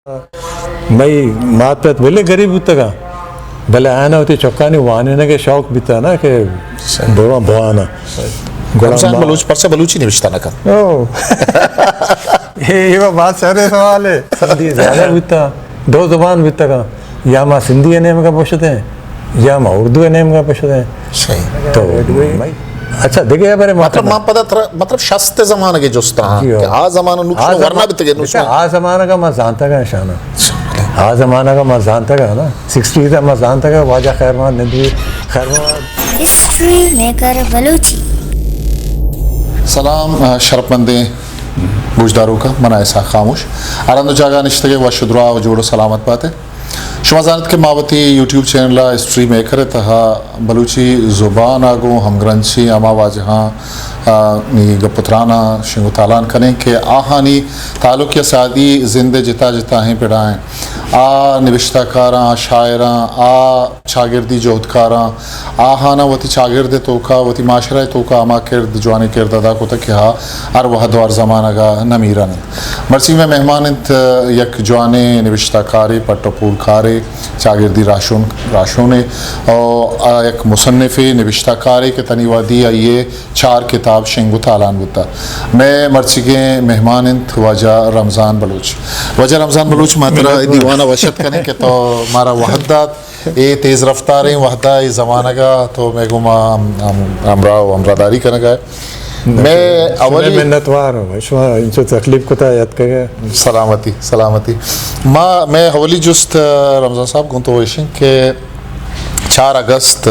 मई मात बेले गरीब उतगा भले आना होती चौकानी वाने के शौक बीता ना के बोवा बोआना रमजान बलूच पर से बलूची निविष्टा ना कर ओ ये वो बात सारे सवाल है सिंधी ज़्यादा बीता दो ज़ुबान बीता का या माँ सिंधी नेम का पूछते हैं या माँ उर्दू नेम का पूछते हैं सही तो भाई अच्छा देखिए बारे मतलब माँ पता था मतलब शस्ते ज़माने के जोस्ता कि आ ज़माना नुक्सान वरना भी तक नुक्सान आ ज़माना का मैं जानता का शाना आ ज़माना का मैं जानता का ना 60 का मैं जानता का वाजा खैरमान नदी खैरमान हिस्ट्री मेकर बलूची सलाम शरपमंदे बुजदारों का मना ऐसा खामोश आरंदो जागा निश्तगे व शुद्रा व जोड़ो सलामत बातें शुमा जानत के मावती यूट्यूब चैनल हिस्ट्री मेकर तहा बलूची ज़ुबान आगो हमग्रंची अमा वाजहाँ नी गपुत्राना शिंगु तालान करें के आहानी तालुक या सादी जिंदे जिता जिता हैं पिड़ाएं आ निविश्ताकारा शायरा आ शागिर्दी जोहदकारा आहाना वती शागिर्द तोका वती माशरा तोका अमा किरद जवानी किरद अदा को तक हा अर वह द्वार ज़माना का नमीरन मरसी में मेहमान यक जवाने निविश्ताकारी पट्टपूल खारे शागिर्दी राशोने और एक मुसन्निफ़ी निविश्ताकारी के तनीवादी ये 4 किताब शिंगु तालान बुता मैं मर्ची के मेहमान वजह रमज़ान बलूच मात्रा दीवाना वशत करें कि तो हमारा वहदात ये तेज़ रफ्तार है वहदा ये ज़माना का तो मैं गुमा हमरादारी करने का मैं अवली मिन्नतवार हूँ इनसे तकलीफ को था याद करें सलामती माँ मैं हवली जुस्त रमज़ान साहब गुन तो वैशिंग के 4 अगस्त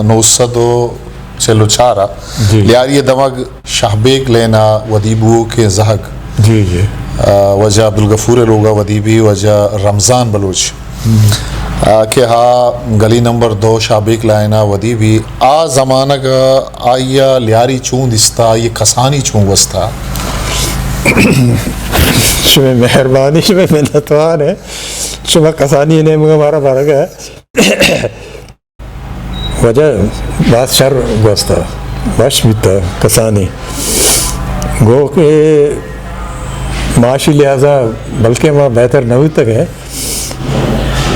1904 लियार ये दमग शाहबेग लेना वदीबू के जहग जी वजह अब्दुल गफूर लोगा वदीबी वजह रमज़ान बलूच के हाँ गली नंबर 2 शाहबेग लाइना वदीबी आ ज़माना का आया लियारी चूं दिस्ता ये कसानी चूं वस्ता शुभ मेहरबानी शुभ मिन्नतवार है शुभ कसानी ने मुझे हमारा बारग है वजह बात शर वस्ता बश बीता कसानी गो के माशी लिहाजा बल्कि वहाँ बेहतर नवी तक है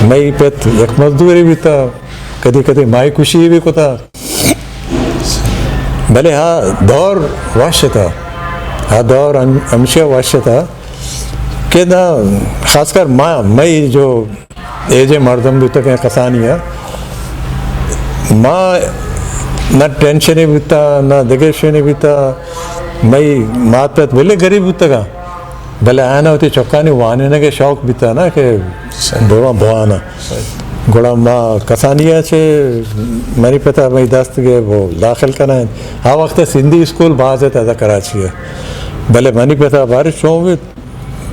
मई पेत एक मजदूरी भी था कभी कभी माई खुशी भी को था भले हाँ दौर वाश्य था हाँ दौर हमेशा वाश्य था कि ना खासकर मई जो एजे मर्दम भी तक है कसानिया माँ ना टेंशन भी था ना दगेशन भी था मई मात पेत भले गरीब भी तक भले आना होती चौकानी वाने के शौक भी था ना कि बोवा बोआना गोड़ा माँ कसानिया से मेरी पता भाई दस्त के वो दाखिल करना है हाँ वक्त सिंधी स्कूल बाज है था कराची है भले मनी पता बारिश हो भी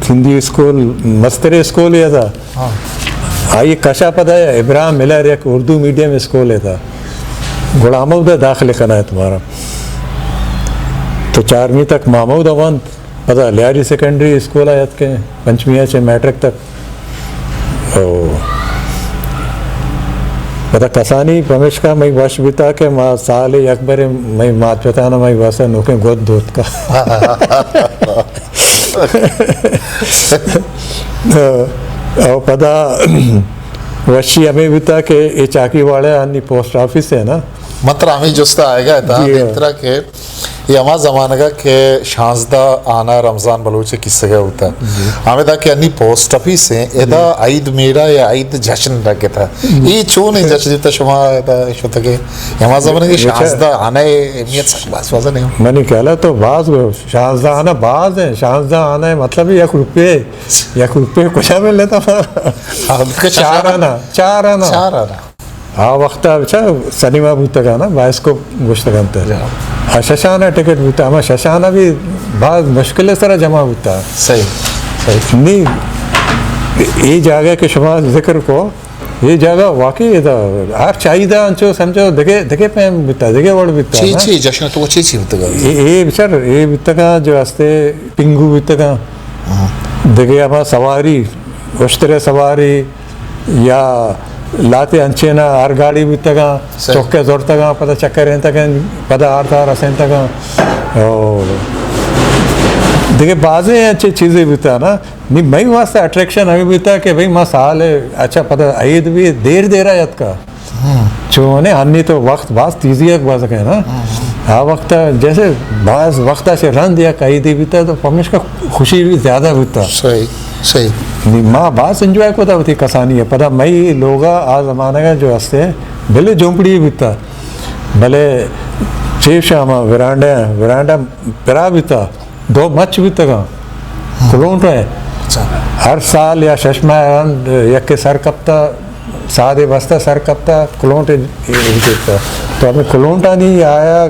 सिंधी स्कूल मस्तरे स्कूल ये था हाँ ये कशा पता है इब्राहिम मिलर एक उर्दू मीडियम स्कूल है था गुलामों दाखिल करना है तुम्हारा तो 4वीं तक मामूद अवन पता लियारी सेकेंडरी स्कूल आयत के पंचमिया से मैट्रिक तक पता कसानी पमेश का मैं वश बिता के माँ साल अकबर मैं मात पिता ना मैं वैसा नोके गोद दूध का और पता वशी हमें बिता के ये चाकी वाले अन्य पोस्ट ऑफिस है ना मतलब हमें जुस्ता आएगा था इतना के ये हमारा ज़माना का के शांसदा आना रमज़ान बलूच किस्से का होता है हमें था कि अन्य पोस्ट ऑफिस है एदा ईद मेरा या ईद जश्न रखे था ये चो नहीं जश्न जितना शुमा था शो तक हमारा ज़माने के शांसदा आना अहमियत सच बात वाज़ा नहीं मैंने कहला तो बाज शांसदा आना बाज है शांसदा आना है मतलब 1 रुपये कुछ मिल लेता चार आना हाँ वक्त अच्छा सिनेमा बूता का ना बाइस को गोश्त करते हैं शशाना टिकट बूता हमारा शशाना भी बहुत मुश्किल तरह जमा होता है सही नहीं ये जगह के शुमार जिक्र को ये जगह वाकई था आप चाहिए अंचो समझो देखे पे बीता देखे वर्ड बीता ची जश्न तो ची बीता ये बिचार ये बीता का जो हस्ते पिंगू बीता का देखे हमारा सवारी उश्तरे सवारी या लाते अंचेना हर गाड़ी भी तक चौके जोर तक पता चक्कर तक पता आर था रसें तक देखिए बाज़े अच्छी चीज़ें बीता ना नहीं मई वास्ते अट्रैक्शन अभी बीता कि भाई माँ साल है अच्छा पता ईद भी देर आयत का जो ने अन्नी तो वक्त बास तीजिया बाज है ना हाँ वक्त जैसे बास वक्त से रन दिया कई दी बीता तो पमिश का खुशी भी ज़्यादा बीता सही सही नहीं माँ बास एंजॉय को होती कसानी है पता मई लोग आ ज़माने का जो हंसते भले झोंपड़ी बीता भले चेप शामा विरांडा पिरा बीता दो मच बीता का कुलों है हर साल या चश्मा यक के सर कपता सादे बस्ता सर कपता कुलोंटे तो हमें कुलोंटा नहीं आया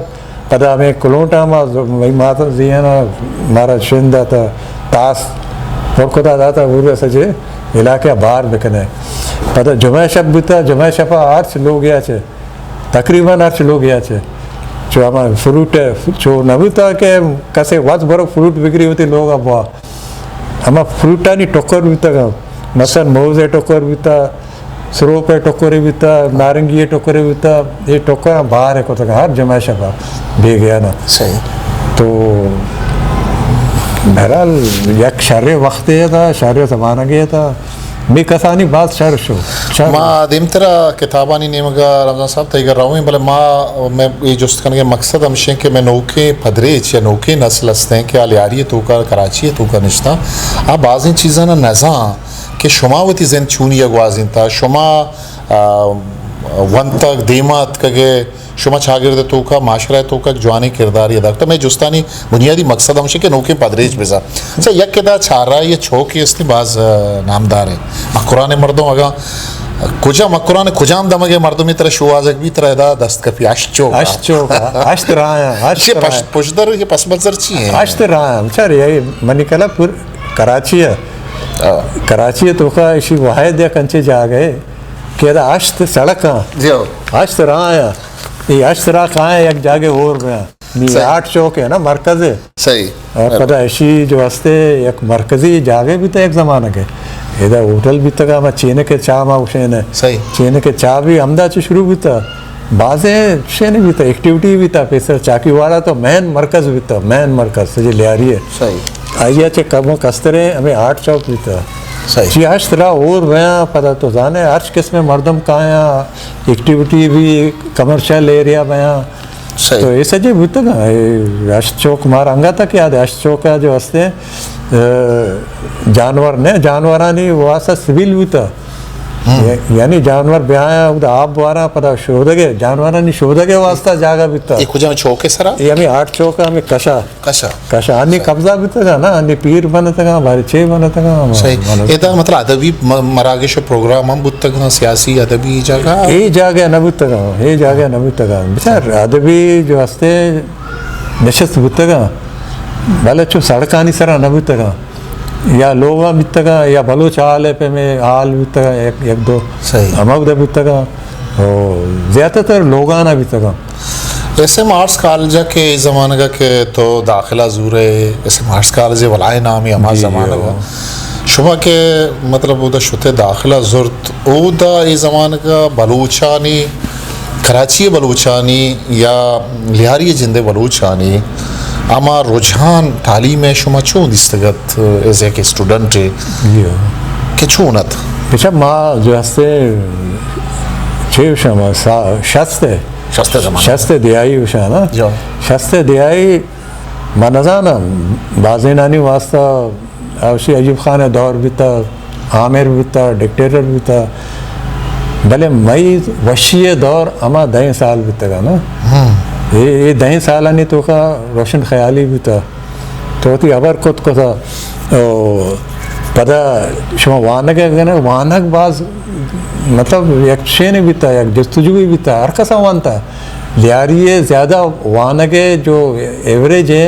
पता हमें कुलोंटा में माता जी है ना हमारा शिंदा था तास और खुदा दाता पूरे सजे इलाके बाहर बिकने पता जुमे शब बीता जुमे शपा आर्च लोग गया छे तकरीबन आर्च लोग गया छे जो हमारे फ्रूट जो न बीता के कसे वाच बरो फ्रूट बिक्री होती लोग अब हमारा फ्रूटा नहीं टोकर बीता का मसन मौजे टोकर बीता सरोपे टोकरे बीता नारंगी टोकरे बीता ये टोकर बाहर है को तक हर जमा शबा भी गया ना सही तो बहरहाल यक शर्रे वक्त ये था शर्रे ज़माना गया था मैं कसानी बात शर शो माँ दिमतरा किताबानी नेमगा रमजान साहब तय कर रहा हूँ भले माँ मैं ये जुस्त करने के मकसद हमशे कि मैं नौके पदरेच या नौके नस्ल हस्ते हैं कि आलियारी तो का कराची तो का निश्ता आप बाज़ चीज़ें ना नज़ा कि शुमावती जन चूनी अगवाजिन था शुमा वन तक देमत कगे शुमा छागिर्द तो का माशरा तो का जवानी किरदार अदा तो मैं जुस्तानी बुनियादी मकसद हमशे के नौके पदरेज बिजा अच्छा यक केदा छारा ये छोके इसने बाज नामदार है मकुरान मर्दों अगा कुजा मकुरान कुजाम दमगे मर्दों में तरह शुआजक भी तरह दा दस्त कपी अश्चो अश्त रहा पुशदर ये पस मंजर ची है अश्त रहा अच्छा ये मनिकला पुर कराची है कराची तो का इसी वाहिद या कंचे जा गए केदा अश्त सड़क जो अश्त रहा है ये अश्तरा कहाँ है एक जागे और गया नहीं 8 चौक है ना मरकज है सही और पता ऐसी जो हस्ते एक मरकजी जागे भी था एक ज़माने के इधर होटल भी था मैं चीन के चाह माँ उशेन है सही चीन के चाह भी अहमदा से शुरू भी था बाज़े शेन भी था एक्टिविटी भी था पेसर चाकी वाला तो मैन मरकज भी था मैन मरकज से लिया रही है सही आइए चे कम कस्तरे हमें 8 चौक भी था सही जी हर तरह और वहाँ पता तो जाने हर किस्म मर्दम कहाँ एक्टिविटी भी कमर्शियल एरिया में सही तो ये सजे बुत का अश चौक मारा अंगा तक याद है अश चौक का जो हंसते जानवर ने जानवरानी वासा सिविल भी था यानी जानवर ब्याह उधर आप वारा पता शोधगे जानवरानी शोधगे वास्ता जागा भी था एक कुछ हमें छोके सरा ये हमें 8 चौक हमें कशा कशा कशा अन्य कब्जा भी था ना अन्य पीर बने था भारी छे बने था सही ये तो मतलब अदबी मरागे प्रोग्राम हम बुत तक सियासी अदबी जगह ये जागे न बुत का ये जागे न बुत का बेचार अदबी जो हस्ते नशस्त बुत का भले चो सड़कानी सरा न बुत का या लोग बितगा या बलूच हाल है पे में हाल बितगा एक दो सही अमक बितगा और ज़्यादातर लोग आना बितगा ऐसे मार्स कॉलेज के ज़माने का के तो दाखिला ज़ूर है ऐसे मार्स कॉलेज वलाए नाम ही हमारे ज़माने का शुमा के मतलब उधर शुते दाखिला ज़रूरत उधर इस ज़माने का बलूचानी कराची बलूचानी या लिहारी जिंदे बलूचानी आमा रुझान तालीम में शुमा चूं दिस्तगत एज ए स्टूडेंट के चूनत बेचा माँ जो हस्ते छे शमा शस्ते शस्ते दियाई उशा ना शस्ते दियाई मनजाना बाजेनानी वास्ता अवशी अजीब खान दौर भी था आमिर भी था डिक्टेटर भी था भले मई वशीय दौर अमा 10 साल भी तक ना ये 10 साल नहीं तो का रोशन ख्याली भी था तो ती अबर खुद को था पता शुमा वानक है ना वानक बाज मतलब एक शेन भी था एक जस्तुजु भी था हर कसा वान था लियारी है ज़्यादा वानक है जो एवरेज है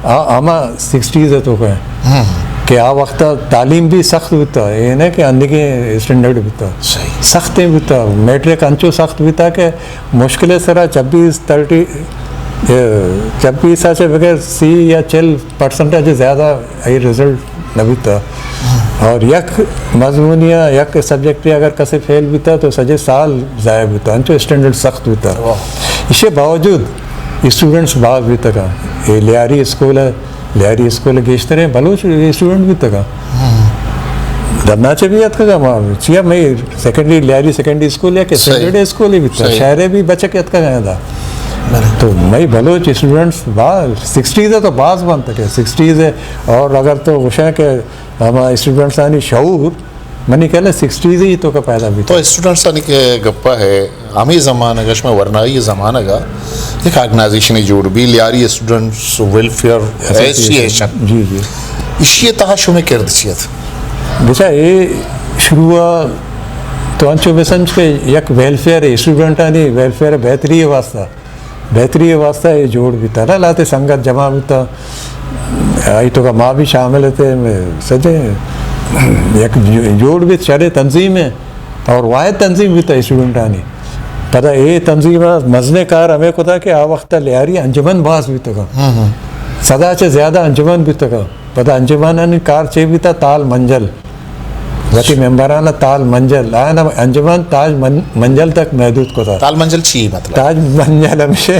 आमा 60s है तो का कि आ वक्त तालीम भी सख्त भी था ये ना कि अन्य के स्टैंडर्ड भी था सख्त भी था मैट्रिक अंचो सख्त भी था कि मुश्किल सरा 26 से बगैर C या 4% ज़्यादा ये रिजल्ट नहीं था और यक मजमून या यक सब्जेक्ट अगर कसे फेल भी था तो सजे साल ज़ाया भी था अंचो स्टैंडर्ड सख्त भी था इसके बावजूद स्टूडेंट्स बाग भी तक ये लियारी स्कूल है लियारी स्कूल गेश्तरे बलूच स्टूडेंट भी तक दबनाचे भी याद का चिया मैं सेकेंडरी लियारी सेकेंडरी स्कूल या के सही। सैटरडे स्कूल ही भी था सही। शहरे भी बच्चे के याद का गया था तो मैं बलोच स्टूडेंट्स बाल 60s है तो बास बन तक है 60s है और अगर तो उषा के हमारे स्टूडेंट्स आनी शऊर मनी कहले 60s ही तो का पैदा भी तो स्टूडेंट्स आने के गप्पा है आमी ज़माना का इसमें वरनाई ज़माना का एक ऑर्गेनाइजेशन जोड़ भी लियारी स्टूडेंट्स वेलफेयर एसोसिएशन जी जी इसी तहाशु में कर दीजिए बेचा ये शुरुआत तो अंचो बेसंच के एक वेलफेयर स्टूडेंट आनी वेलफेयर बेहतरी वास्ता ये जोड़ भी था ना लाते संगत जमा भी था आई तो का माँ भी शामिल थे सजे एक जोड़ भी चढ़े तंजीम है और वायद तंजीम भी था स्टूडेंट आनी पता ये तंजीम मजने कार हमें को था कि आ वक्त लियारी अंजुमन बास भी तक सदा से ज़्यादा अंजुमन भी तक पता अंजुमन कार चे भी था ताल मंजल वती मेंबराना ताल मंजल आना अंजुमन ताज मंजल तक महदूद को था ताल मंजिल चाहिए मतलब ताज मंजल हमेशा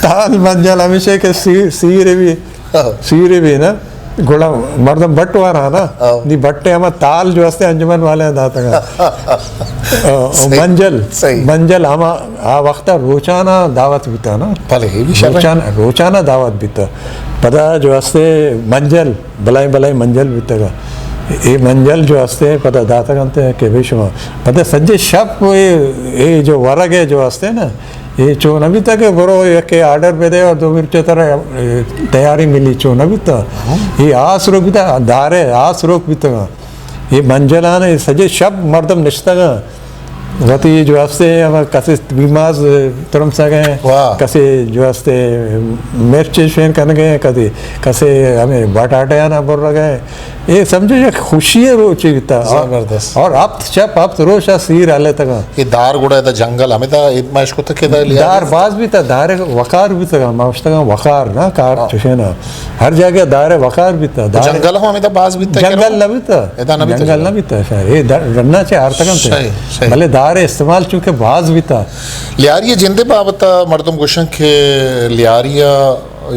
ताल मंजल हमेशा के सीरे भी ना गोला मर्दम बट वारा ना नी बट्टे हम ताल जो हस्ते अंजुमन वाले दाता सही। मंजल हम आ वक्त रोजाना दावत भी था ना भले ये भी शर्म है। रोजाना दावत भी था पता जो हस्ते मंजल बलाई मंजल भी था ये मंजल जो हस्ते पता दाता कहते हैं कि विश्व पता सज्जे शब ये जो वर्ग है जो हस्ते ना ये चो नबी तक बरो के ऑर्डर पे दे और दो मिनट तरह तैयारी मिली चो नबी तक ये आस रोक भी था दारे आस रोक भी था ये मंजला ने सजे शब मर्दम निश्ता वती जो हस्ते हम कसे बीमार तरम सा गए वाह। कसे जो हस्ते मिर्च शेन करने गए कभी कसे हमें बटाटे आना बोल रहा गए ये समझो ये खुशी है रो चीता जबरदस्त। और अब चप अब रोशा सीर आले तक ये दार गुड़ा था जंगल हमें था इतना इसको तक के लिया दार बाज भी था दार वकार भी था माउस्ता वकार ना कार चुके ना हर जगह दार वकार भी था दार जंगल हमें था बाज भी था जंगल न भी था इतना न भी था। जंगल न भी था शायद ये रन्ना चे आर तक सही, सही। भले दार इस्तेमाल चूंकि बाज भी था लियारिया जिंदे बाबता मर्दम गुशन के लियारिया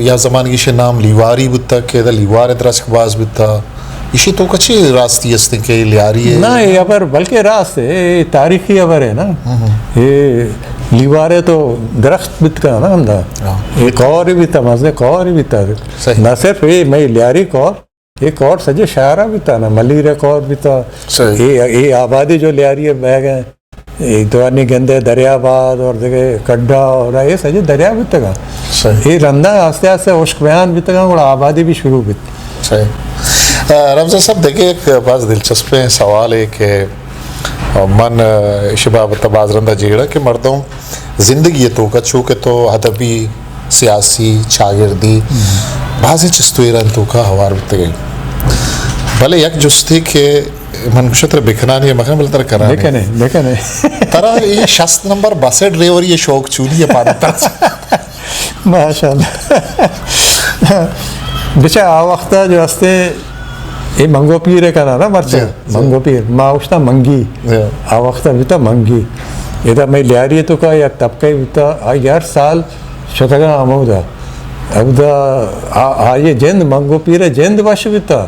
या जमान की नाम लिवारी बुत्ता के दा लिवार इतरास बाज बिता इसी तो कच्ची रास्ती हस्ते के लियारी है ना ये अबर बल्कि रास्ते ये तारीखी अबर है ना ये लीवारे तो दरख्त बित का ना अंदा एक और भी था मजने कौर भी था सही। ना सिर्फ ये मैं लियारी कौर एक और सजे शायरा भी था ना मलीर कौर भी था सही। ये आबादी जो लियारी है बह गए एक दवानी गंदे दरियाबाद और जगह कड्डा और ये सजे दरिया भी तक सही। ये रंदा आस्ते आस्ते उश्क बयान भी तक और आबादी भी शुरू भी सही। रमजा साहब देखिए एक बात दिलचस्प सवाल है कि मन शबाब बाजरंदा जेड़ा कि मर्दों जिंदगी तो कच्छू के तो अदबी सियासी शागिर्दी बाज़ चिस्तुरन तो का हवार बित गई भले एक जुस्ती के मन क्षेत्र बिखना नहीं मखन मिल तर करा लेकिन तरह ये 60 नंबर बस ड्राइवर ये शौक चूनी है पाता माशाल्लाह बेचा आ वक्त जो हस्ते ये मंगो पीर का ना मर्चे मंगो पीर माँ उसना मंगी आ वक्त बीता मंगी इधर मैं लियारी तो का या तबका बीता यार साल शतगा अमौदा अब दा आ ये जेंद मंगो पीर जेंद वश बीता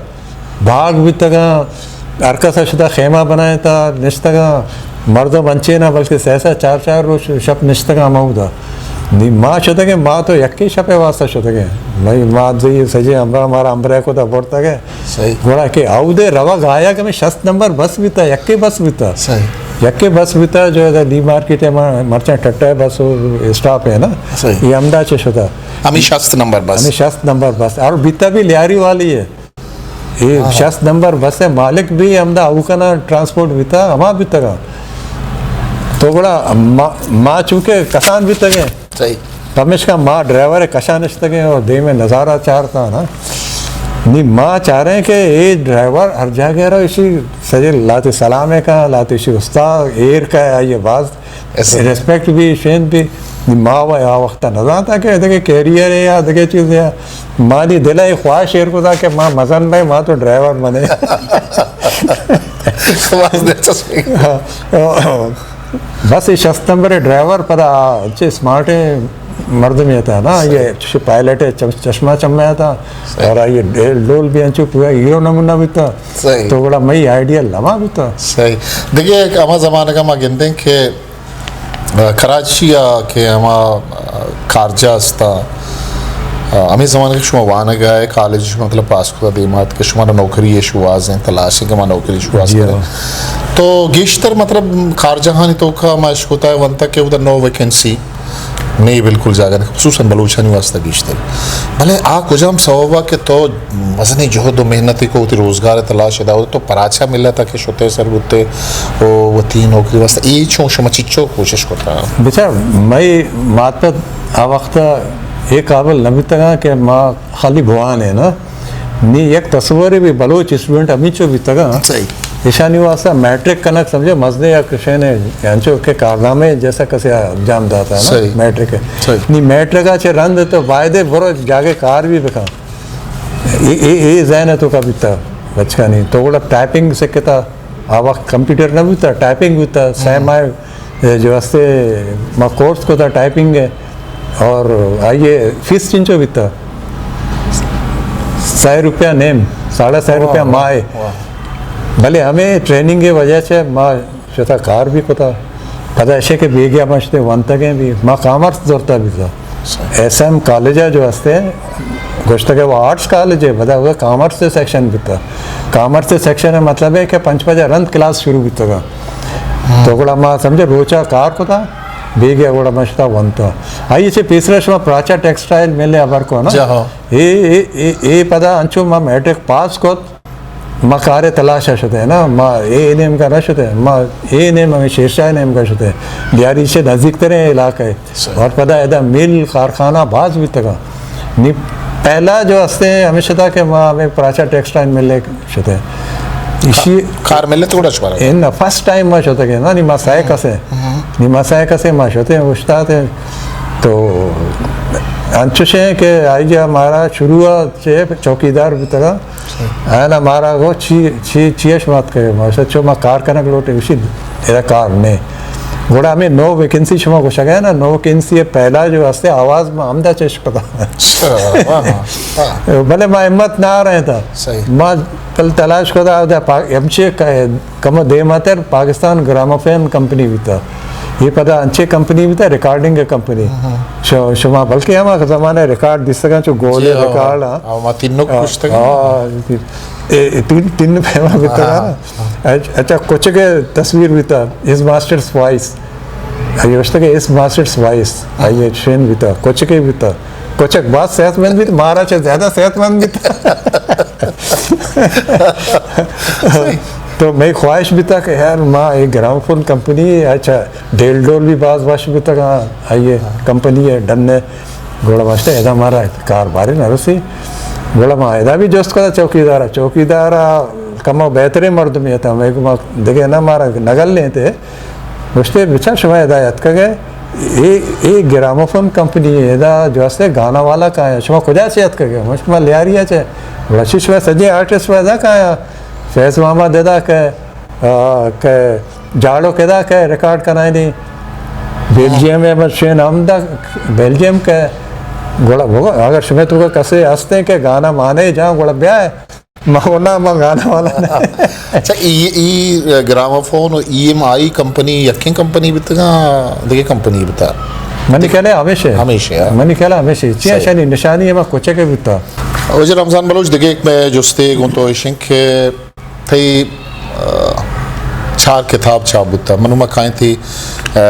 भाग बीता का अरका शुदा खेमा बनाया था निश्तगा मर्द मंचे ना बल्कि सहसा 4 रोज शप निश्तगा अमौदा नी माँ शतगे माँ तो यक्की शपे वास्ता शतगे भाई माँ जी सजे हमारा अम्बरे को था बोलता गए सही। घोड़ा के आउदे रवा गाया कि मैं 60 नंबर बस भी था यक्के बस भी था सही। यक्के बस भी था जो है डी मार्केट है मर्चा टट्टा बस स्टॉप है ना सही। ये अमदा चे शुदा हमें 60 नंबर बस हमें 60 नंबर बस और बीता भी लियारी वाली है ये 60 नंबर बस है मालिक भी अमदा अवकना ट्रांसपोर्ट भी था हमा भी तक तो बड़ा माँ चूंकि कसान भी तक सही। रमेश का माँ ड्राइवर है कशान तक और दे में नज़ारा चाहता ना नहीं माँ चाह रहे हैं कि ये ड्राइवर हर जगह रहा इसी सजे लाते सलामे का लाते इसी उस्ताद एयर का है ये बात रेस्पेक्ट भी शेन भी माँ वह आ वक्त नजर था कि देखे कैरियर है या देखे चीज़ है माँ दी दिला ये ख्वाहिश शेर को था कि माँ मजन भाई माँ तो ड्राइवर बने बस ये 60 नंबर ड्राइवर पर अच्छे स्मार्ट है मर्द में था ना ये पायलट है चश्मा चम्माया था और ये डोल भी अंचू पूरा हीरो नमूना भी था सही। तो बड़ा मई आइडियल लमा भी था सही देखिए अमा ज़माने का गिनते हैं कि कराची के अमा कारजा असता अमी ज़माने के शुमा वाना गया है कॉलेज मतलब पास खुदा दीमात के शुमारा नौकरी ये शुआज हैं तलाश है कि मैं नौकरी शुआज करें तो गेश्तर मतलब कारजहानी तो का माश होता है वन तक के उधर नो वैकेंसी नहीं बिल्कुल जागा खसूसन बलूचानी वास्ता गेश्तर भले आ कुजम सवबा के तो मजनी जो दो मेहनती को उती रोजगार तलाश है तो पराचा मिला था कि शोते सर बुते वो तीन नौकरी वास्ता ई छो शमचिचो कोशिश करता है बेचा मई मात पर आ वक्त एक काबिल नबी तगा के माँ खाली भुआन है ना नी एक तस्वीर भी बलोच स्टूडेंट अमी चो भी तगा सही ईशानी वास्ता मैट्रिक कनक समझो मजदे या कृष्ण यांचो के कारनामे जैसा कसे अंजाम दाता है सही। ना मैट्रिक सही। नी मैट्रिक आचे रंद तो वायदे बरो जागे कार भी बिका ये जैन है तो का बिता बचका नहीं तो बड़ा टाइपिंग से कहता आवा कंप्यूटर ना भी था टाइपिंग भी था सैम आए जो वास्ते माँ कोर्स को था टाइपिंग है और आइए फीस चिंचो भी था 100 रुपया नेम 150 रुपया माए भले हमें ट्रेनिंग की वजह से माँ शता कार भी पता पता ऐसे के बेगिया मचते वन तक भी माँ कॉमर्स जोरता भी था SM कॉलेज है जो हंसते हैं गोश्त के वो आर्ट्स कॉलेज है बता हुआ कॉमर्स से सेक्शन भी था कॉमर्स से सेक्शन है मतलब है कि 5 रंत क्लास शुरू भी था तो बड़ा माँ समझे रोचा कार को था ಬೇಗ ಕೂಡ ಮಸ್ತ ಬಂತು ಐಚೆ ಪೀಸರೇಶ್ವ ಪ್ರಾಚಾ ಟೆಕ್ಸ್ಟೈಲ್ ಮೇಲೆ ಅಬರ್ಕೋ ना ए पदा अंचु मा मैट्रिक पास को मा कार्य तलाश है ना मा ए नेम का रश है मा ए नेम हमें शेरशाह नेम का शुते दियारी से नज़दीक तरह इलाका है और पता है मिल कारखाना बाज भी तक नी पहला जो हंसते हैं हमेशा था कि माँ हमें प्राचा टेक्सटाइल मिले शुते इसी कार मिले थोड़ा छुपा इन फर्स्ट टाइम मश होता है ना निमा साय कसे निमा साय कसे मश होते हैं उस्ताद है तो अंशुशे के आई जा हमारा शुरुआत से चौकीदार भी तरह है ना हमारा वो चीश बात करे सच्चो मैं कार कनक लोटे उसी तेरा कार ने घोड़ा हमें 9 वैकेंसी शुमा को शका है ना 9 वैकेंसी है पहला जो हंसते आवाज़ में हमदा चेश पता भले मैं हिम्मत ना आ रहे था मैं कल तलाश को था एमचे कम दे मातर पाकिस्तान ग्रामोफोन कंपनी भी था ये पता अच्छे कंपनी भी था रिकॉर्डिंग के कंपनी शुमा बल्कि हम ज़माने रिकॉर्ड दिस सका जो गोले रिकॉर्ड तीन फेमा भी था अच्छा कुछ के तस्वीर भी था इस मास्टर्स वॉइस ये उसके इस मास्टर्स वॉइस ये ट्रेन भी था कुछ के भी था कुछ बहुत सेहतमंद भी था महाराज ज़्यादा सेहतमंद भी था तो मेरी ख्वाहिश भी था कि यार माँ एक ग्रामोफोन कंपनी अच्छा डेल डोल भी बाज वाश भी तक हाँ आइए कंपनी है डन घोड़ा वास्ते ऐसा हमारा कार बारे न रसी घोड़ा माँ ऐसा भी जोस्त का चौकीदार कमा बेहतरे मर्द में था मेरे को माँ देखे ना हमारा नगल लेते उसके बिचा शुमा हिदायत का गए ये ग्रामोफोन कंपनी है जो हंसते गाना वाला का है शुमा खुदा से याद कर गया मुझे ले आ रही है चाहे रशीश वह सजे आर्टिस्ट वैसा का है फैज मामा देदा के जाड़ो केदा के रिकॉर्ड कराए नहीं बेल्जियम में मशीन हमदा बेल्जियम के गोला भोगा अगर शुमे तो कसे हंसते के गाना माने जाओ गोला ब्याह है महोना माँ गाना वाला अच्छा ई ग्रामोफोन और EMI कंपनी यक्की कंपनी भी तो देखिए कंपनी बता मनी कहले हमेशा मनी कहला हमेशा चिया शानी निशानी है मैं कुछ के भी था वजह रमजान बलोच देखिए एक मैं जोस्ते गुंतो इशिंग के थी 4 किताब चाबुता मनुमा काई थी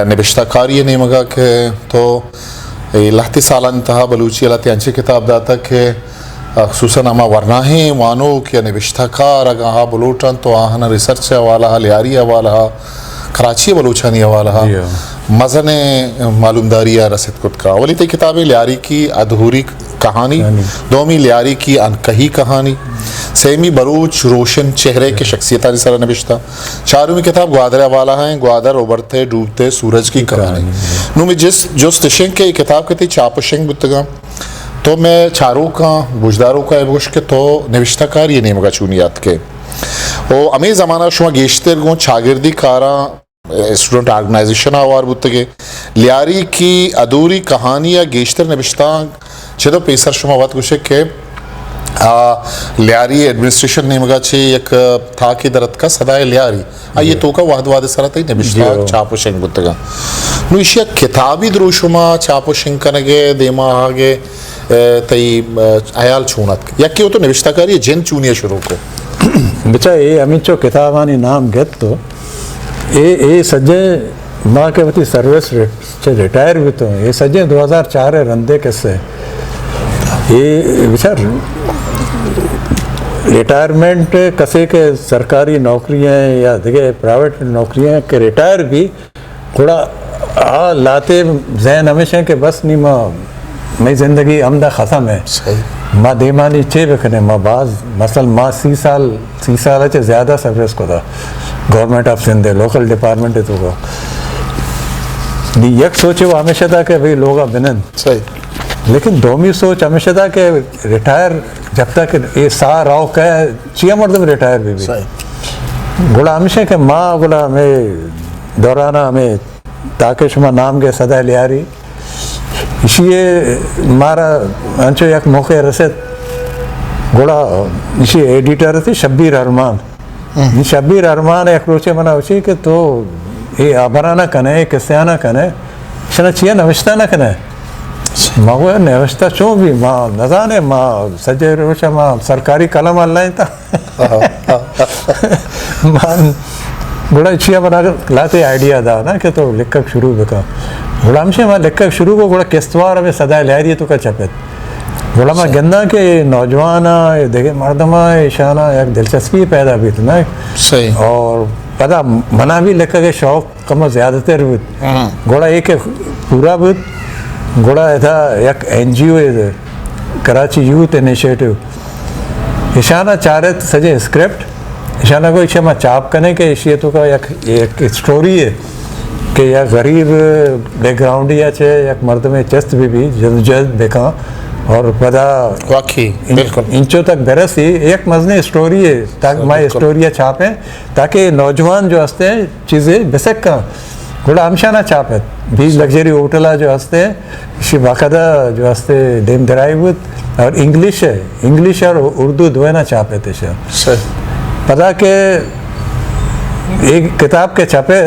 निबिश्ता कारी ने मगा के तो लहती साल इंतहा बलूची लहती अंचे किताब दाता के खसूसन अमा वरना है वानो के निबिश्ता कार अगर बलूटन तो आहना रिसर्च वाला लियारी वाला कराची बलूचानी वाला मज़ने मालूमदारी या रसद कुत का वली ते किताबें लियारी की अधूरी कहानी दोमी लियारी की अनकही कहानी सेमी बलूच रोशन चेहरे के शख्सियत सर नबिश्ता चारों किताब ग्वादर वाला है ग्वादर उबरते डूबते सूरज की कहानी नु में जो स्टेशन के किताब के थी चापशिंग बुतगा तो मैं चारों का बुजदारों का एवोश के तो नबिश्ताकार ये नेम का चुनियात के ओ अमी ज़माना शुमा गेश्तर गो शागिर्दी कारा स्टूडेंट ऑर्गेनाइजेशन आवार बुत्तगे लियारी की अधूरी कहानी या गेश्तर नबिश्ता चेदो पेसर शुमा वत कुशे के लियारी एडमिनिस्ट्रेशन नेमगाचे एक था की दरत का सदाय लियारी ये तो का वाद सरत है नबिश्ता चापो शेंग बुत्तगा नु इशिया किताबी द्रोशुमा चापो शेंग कनगे देमा आगे तई अयाल छूनत या कि वो तो नबिश्ताकारी जेन चूनिया शुरू को बच्चा ये अमिचो किताबानी नाम गेत तो ये सज्जे माँ के वती सर्विस से रिटायर भी तो ये सज्जे 2004 रंदे किससे ये विचार रिटायरमेंट कसे के सरकारी नौकरियां या देखे प्राइवेट नौकरियां के रिटायर भी थोड़ा लाते जहन हमेशा के बस नहीं माँ मई ज़िंदगी अमदा ख़त्म है माँ देमानी चे बखने माँ बाज मसल माँ 30 साल चे ज़्यादा सर्विस को था government of Sindh local department है तो को यक सोचे वो हमेशा था कि भाई लोग बिनन सही लेकिन दोमी सोच हमेशा था कि रिटायर जब तक ये सा राव कह चिया मर्दम रिटायर भी गुड़ा हमेशा के माँ गुड़ा हमें दौराना हमें ताकि शुमा नाम के सदा लियारी इसी मारा अंचो एक मौके रसद गोड़ा इसी एडिटर थे शब्बीर अरमान शब्बीर अरमान एक रोचे मना उसी के तो ये आभराना कने किस्सा ना कने शना चिया नविश्ता ना कने माँ को नविश्ता चो भी माँ नजाने माँ सजे रोचा माँ सरकारी कलम अल्लाह था माँ गोड़ा चिया बना लाते आइडिया था ना कि तो लिखक शुरू बेका गुलाम से वहाँ लिखकर शुरू को गुड़ा किस्तवार अबे सदा लहरी तो का चपत गुलाम गंदा के नौजवान देखे मर्दमा ईशाना एक दिलचस्पी पैदा भी थी ना सही और पता मना भी लिखकर के शौक कम ज़्यादातर भी गोड़ा एक पूरा भी गोड़ा था एक NGO है कराची यूथ इनिशिएटिव ईशाना चारे सजे स्क्रिप्ट ईशाना को इच्छा में चाप करने के इशिए तो का एक स्टोरी है कि या गरीब बैकग्राउंड या चे एक मर्द में चस्त भी जद देखा और पता वाकई बिल्कुल इंचों तक बरसी एक मजने स्टोरी है ताकि मैं स्टोरिया छापे ताकि नौजवान जो हंसते हैं चीज़ें बेसक का थोड़ा हमशाना छापे भी लग्जरी होटला जो हंसते हैं इसी बाकायदा जो हंसते देम दराइबुत और इंग्लिश और उर्दू दोनों छापे थे पता के एक किताब के छापे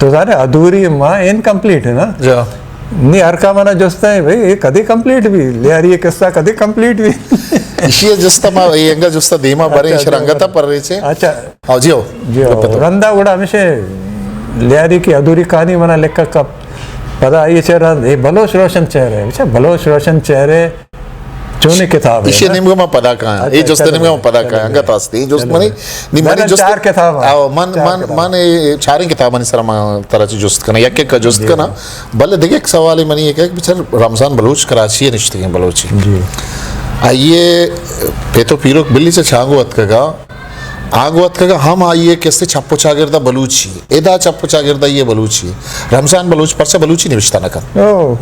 तो सारे अधूरी माँ इनकम्प्लीट है ना जो नहीं हर का मना जोस्ता है भाई ये कभी कंप्लीट भी ले आ रही है किस्सा कभी कंप्लीट भी इशिया जस्ता मा येंगा जस्ता देमा बरे शरंगता पर रही छे अच्छा आओ जियो रंदा उड़ा हमेशा ले आ रही की अधूरी कहानी मना लिखा कब पता ये चेहरा ये बलोच रोशन चेहरे अच्छा बलोच रोशन चेहरे चोने किताब है इशे निम्गा मा पदा का है ये जोस्ता निम्गा मा पदा का है अंगा तास्ती जोस्त मनी निम्मनी जोस्त चार किताब आओ मन चार किताब मनी सरमा तरह ची जोस्त करना यक एक जोस्त करना बल्ले देखिए एक सवाल है मनी ये क्या बिचार रमजान बलूच कराची है निश्चित हैं बलूची जी आइए पेतो पीरो बिल्ली से छांगवत कगा आगवत कगा हम आइए कैसे छप्पो चागिरदा बलूची एदा छप्पो चागिरदा ये बलूची रमजान बलूच पर से बलूची निविष्टा न कर ओ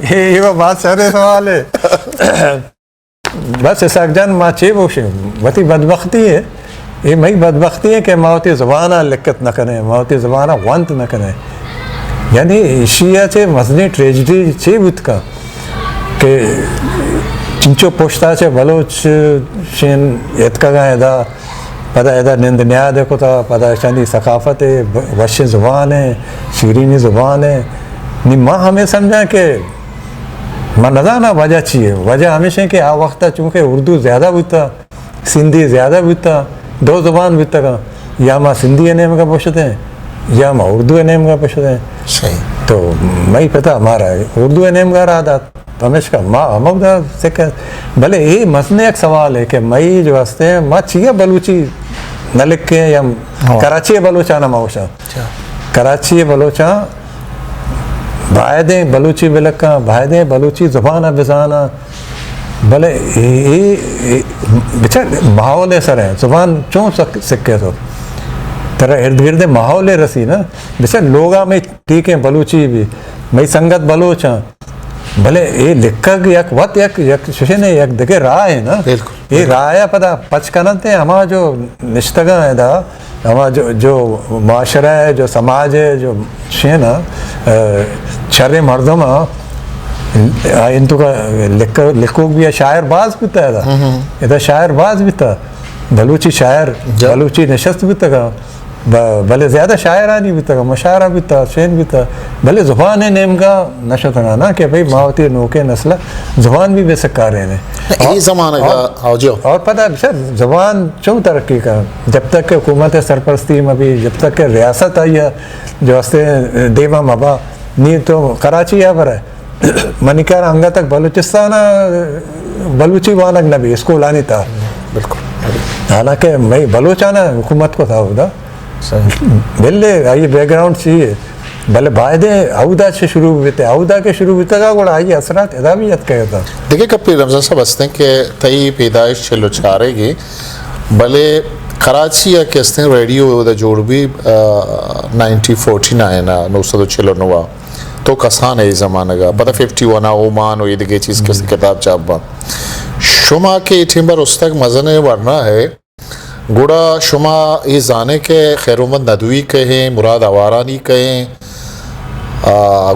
ये वो बात सारे सवाल है बस सागजान माचे वो शे वती बदबख्ती है ये मई बदबख्ती है कि मावती ज़बाना लिक्कत न करें मावती ज़बाना वंत न करें यानी शिया चे मजनी ट्रेजिडी चे बुत का कि चिंचो पोश्ता चे बलोच शेन एतका गा एदा पता एदा निंद न्याय देखो था पता शानी सकाफत है वश ज़ुबान है शीरीनी ज़ुबान है नहीं माँ हमें समझा कि माँ नज़ाना वजह चाहिए वजह हमेशा कि आ वक्त चूँकि उर्दू ज़्यादा बुता सिंधी ज़्यादा बुता दो ज़ुबान बुता का या माँ सिंधी नेम का पोषते हैं या माँ उर्दू नेम का पोषते हैं सही तो मैं पता हमारा उर्दू नेम का रहा था हमेशा माँ हम से भले ये मसने एक सवाल है कि मई जो हंसते हैं माँ चाहिए बलूची न लिख के या कराची बलूचा ना माओशा कराची बलूचा भाईदे बलूची बिलका भाईदे बलूची ज़ुबान बिजाना भले ये बेचार माहौल सर है ज़ुबान चों सिक्के तो तरह इर्द गिर्द माहौल रसी ना बेचार लोगा में ठीक है बलूची भी मई संगत बलोच भले ये लिखक यक वत यक यक शिशे यक देखे रहा है ना बिल्कुल। ये रहा है पता पचकनते हमारा जो निष्ठगा है दा हमारा जो माशरा है जो समाज है जो शे ना छरे मर्दम इंतु का लिखोक भी है शायर बाज भी था इधर शायर बाज भी था बलूची शायर बलूची नशस्त भी था भले ज़्यादा शायरानी भी था मशारा भी था शेन भी था भले ज़ुबान है नेम का नशत ना कि भाई मावती नोके नस्ल ज़ुबान भी बेसकार है यही ज़माने का आओ जो और पता है सर ज़ुबान क्यों तरक्की का जब तक के हुकूमत सरपरस्ती में भी जब तक के रियासत आई है जो हस्ते देवा मबा नी तो कराची है पर है मनिकार अंगा तक बलूचिस्तान बलूची वानक नबी स्कूल आनी था बिल्कुल हालांकि मैं बलूचाना हुकूमत को था उदा बिल्ले ये बैकग्राउंड चाहिए भले बायदे औदा से शुरू हुए थे औदा के शुरू हुए का गोड़ा आई असरात एदा भी यत कहता देखिए कपी रमजान साहब हंसते हैं कि तई पैदाइश चलो चारेगी भले कराची या कहते हैं रेडियो दा जोड़ भी 1949 ना 996 तो कसान है इस ज़माने का पता 51 ओमान और ये देखिए चीज़ किस किताब चापा शुमा के इठिम्बर उस तक मज़ने वरना है गुड़ा शुमा ये जाने के खैरुमंद नदवी कहें मुराद आवारानी कहें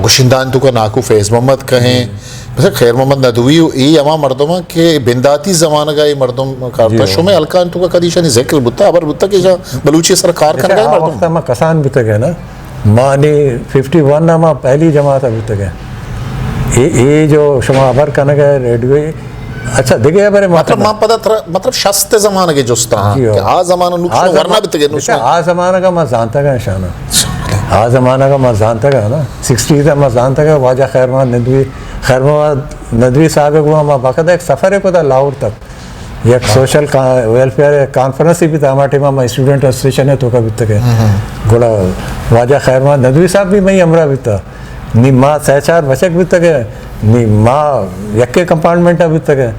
गुशिंदान तो का नाकू फैज़ मोहम्मद कहें वैसे खैर मोहम्मद नदवी ये अमा मर्दमा के बिंदाती ज़माना का ये मर्दम करता शुमे अलकान तो का कदीशा नहीं ज़िक्र बुत्ता अबर बुत्ता के जा बलूची सरकार कर गए मर्दम वक्त में कसान भी तक है ना मानी 51 ना माँ पहली जमात अभी तक है ये जो शुमा अबर करने का रेडियो अच्छा देखिए बारे मतलब मां पता था मतलब शस्ते जमाने के जोस्ता कि आ जमाना नुक्सान वरना भी तके नुक्सान आ जमाना का मैं जानता का निशाना आ जमाना का मैं जानता का ना 60 का मैं जानता का वाजा खैरमाद नदवी साहब को मैं बाकायदा एक सफ़र है को था लाहौर तक एक सोशल वेलफेयर कॉन्फ्रेंस भी था हमारे टीम में स्टूडेंट एसोसिएशन है तो का भी तक है गोड़ा वाजा खैरमाद नदवी साहब भी मैं अमरा भी था नी माँ सहचार बचक भी तक है नी माँ यक्के कंपार्टमेंट अभी तक है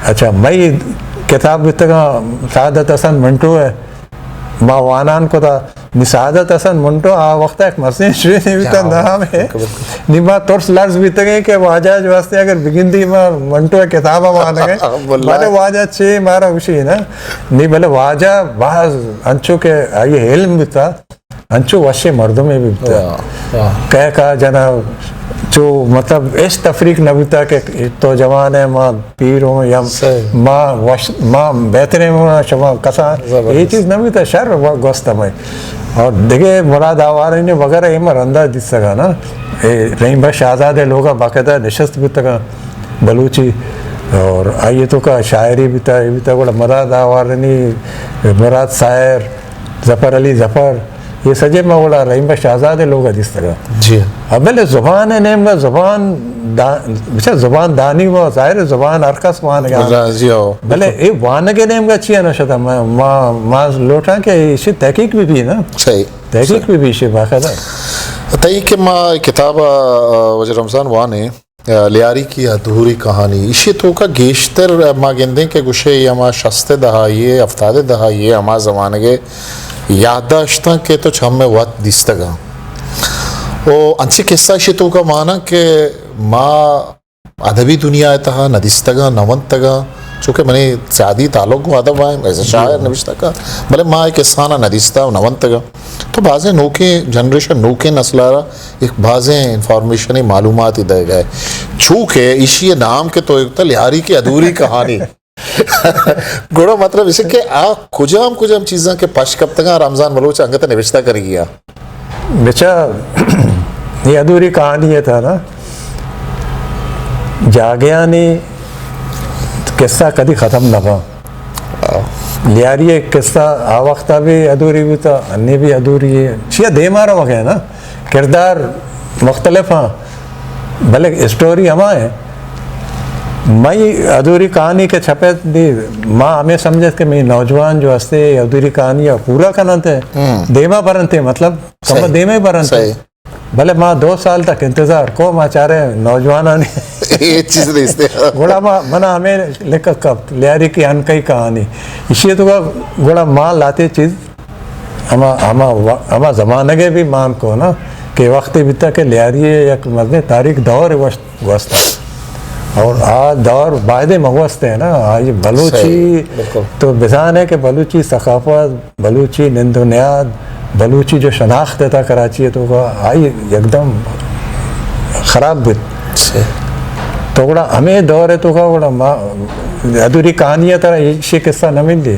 अच्छा मई किताब भी तक सादत हसन मंटो है माँ वानान को था नी सादत हसन मंटो आ वक्त एक मसीह श्री ने भी तक नाम है नी माँ तोर्स लर्स भी तक है कि वाजा जो वास्ते अगर बिगिंदी माँ मंटो है किताब मान गए भले वाजा छे मारा उसी ना नी भले वाजा बाज अंचो के ये हेल्म भी था अंचो वशे मर्दों में भी था कह का जना जो मतलब इस तफरीक नबूता के तो जवान है माँ पीर हूँ या माँ बेहतरीन हूँ शमा कसा ये चीज़ नबूता शर गोस्त में और देखिए मुराद आवार ने वगैरह ये मरंदा दिस सका ना रही बस आज़ाद है लोग बाकायदा नशस्त भी तक बलूची और आइए तो का शायरी भी था ये भी था बड़ा मुराद आवार मुराद शायर जफ़र अली जफ़र ये सजे में बोला रहीम बस आज़ाद है लोग जिस तरह जी अब भले ज़ुबान है नेम का ज़ुबान अच्छा ज़ुबान दानी वो ज़ाहिर ज़ुबान अरकस वान गया भले ये वान के नेम का अच्छी है ना शता माँ लोटा के इसे तहकीक भी ना सही तहकीक भी इसे बाकायदा तई के माँ किताब वजह रमज़ान वाने लियारी की अधूरी कहानी इसी तो का गेशतर माँ गेंदे के गुशे या माँ शस्ते दहाइए अफ्तादे दहाइए अमा ज़माने के याददाश्ता के तो छम में वत दिस्तगा वो अच्छी किस्सा शितों का माना कि माँ अदबी दुनिया तहा नदिस्तगा नवंतगा चूँकि मैंने ज़्यादा ताल्लुक़ को अदब आए ऐसे शायर नविश्ता का भले माँ एक किस्साना नदिस्ता नवंतगा तो बाज़े नोके जनरेशन नोके नस्लारा एक बाज़े इंफॉर्मेशन मालूमात ही दे गए चूँकि इसी नाम के तो एक लियारी की अधूरी कहानी गुड़ा मतलब इसे कि आ कुजाम चीज़ें के पश कब तक रमज़ान बलोच अंगत निविश्ता कर गया बेचा ये अधूरी कहानी ये था ना जागया ने किस्सा कभी ख़त्म न हुआ लियारी एक किस्सा आ वक्त भी अधूरी भी था अन्य भी अधूरी है शिया दे मारा वगैरह ना किरदार मुख्तलिफ हाँ भले स्टोरी हमा है मई अधूरी कहानी के छपे दी माँ हमें समझे कि मैं नौजवान जो हंसते अधूरी कहानी पूरा करना थे देमा बरन थे मतलब कम देमे बरन थे भले माँ 2 साल तक इंतजार को माँ चाह रहे नौजवान आने ये चीज़ नहीं गोड़ा माँ मना हमें लेकर कब लियारी की अनकई कहानी इसी तो का गोड़ा माँ लाते चीज़ हमा जमाने के भी मान को ना के वक्त बीता के लियारी एक मरने तारीख दौर वस्ता और आ दौर वायदे मवस्ते हैं ना आज बलूची बिल्कुल। तो बिजान है कि बलूची सकाफत बलूची निंदुनियाद बलूची जो शनाख्त था कराची तो का आई एकदम ख़राब बित तो बड़ा हमें दौर है तो का बड़ा अधूरी कहानियाँ तरह ये किस्सा न मिल दी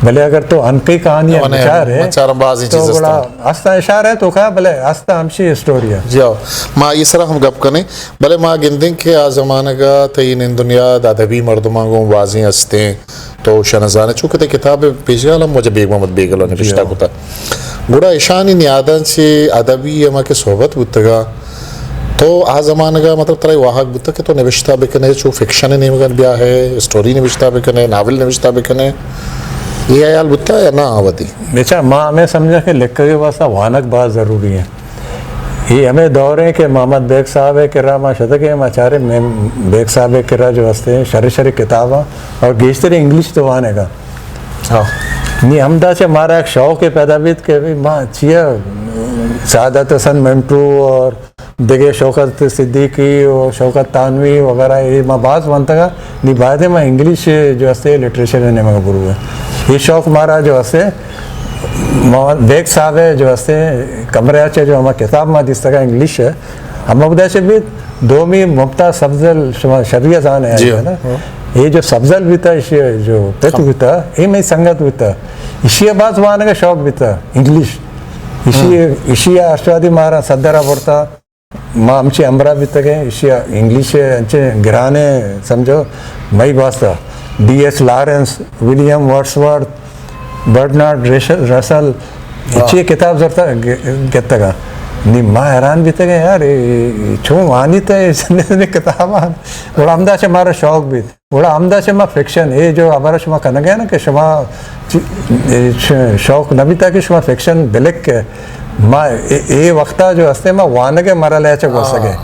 भले अगर तो अनकई कहानियाँ विचार है तो बड़ा आस्था इशार है तो का भले आस्था हमशी स्टोरी है जाओ माँ ये सरा हम गप कने भले माँ गिंदिंग के आ ज़माने का तयीन इन दुनिया अदबी मर्दमांगों वाजी हस्ते तो शनजाने चूँकि ते किताब पेशगाल हम मुझे बेग मोहम्मद बेगल ने पिछता कुता गुड़ा ईशानी नियादन से अदबी अमा के सोहबत बुतगा तो आ ज़माने का मतलब तरह वाहक बुतक के तो निविष्टा बिकने जो फिक्शन ने मगर ब्याह है स्टोरी निविष्टा बिकने नावल निविष्टा बिकने ये आयाल बुत्ता या ना आवती बेचा माँ हमें समझा कि लिख के वास्ता वानक बहुत ज़रूरी है ये हमें दौर है कि मोहम्मद बेग साहब है किरा माँ शतक है माचारे में बेग साहब है किरा जो हंसते हैं शरी शरी किताब और गेश्तरी इंग्लिश तो वाने का हाँ नहीं हमदा से हमारा एक शौक है पैदाविद के भी माँ चिया सादत हसन मंटू और देखे शौकत सिद्दीकी और शौकत तानवी वगैरह ये माँ बात बनता का नहीं बाद में इंग्लिश जो हंसते लिटरेचर ने मगर गुरु है ये शौक हमारा जो हंसते बेग साहब है जो हंसते कमरे अच्छे जो हमारा किताब में जिस तरह इंग्लिश है हम उधर से भी दो में मुफ्ता सब्जल शरिया जान है ना ये जो सब्जल भी था इसी जो पेट भी था ये में संगत भी था इसी बात वाने का शौक भी था इंग्लिश इसी अष्टादी मारा सदरा पड़ता माँ आमची अमरा भी तक इसी इंग्लिश अच्छे गिराने समझो मई वास्ता D.S. Lawrence William Wordsworth Bernard Russell अच्छी किताब जरता कहता का नहीं माँ हैरान भी तक यार छो वानी तो इसने किताब बड़ा अमदा से हमारा शौक भी बड़ा अमदा से माँ फिक्शन ये जो हमारा शुमा करना गया ना कि शुमा शौक न भी था कि शुमा फिक्शन बिलक के माँ ये वक्ता जो हंसते माँ वान के मरा ले चक हो सके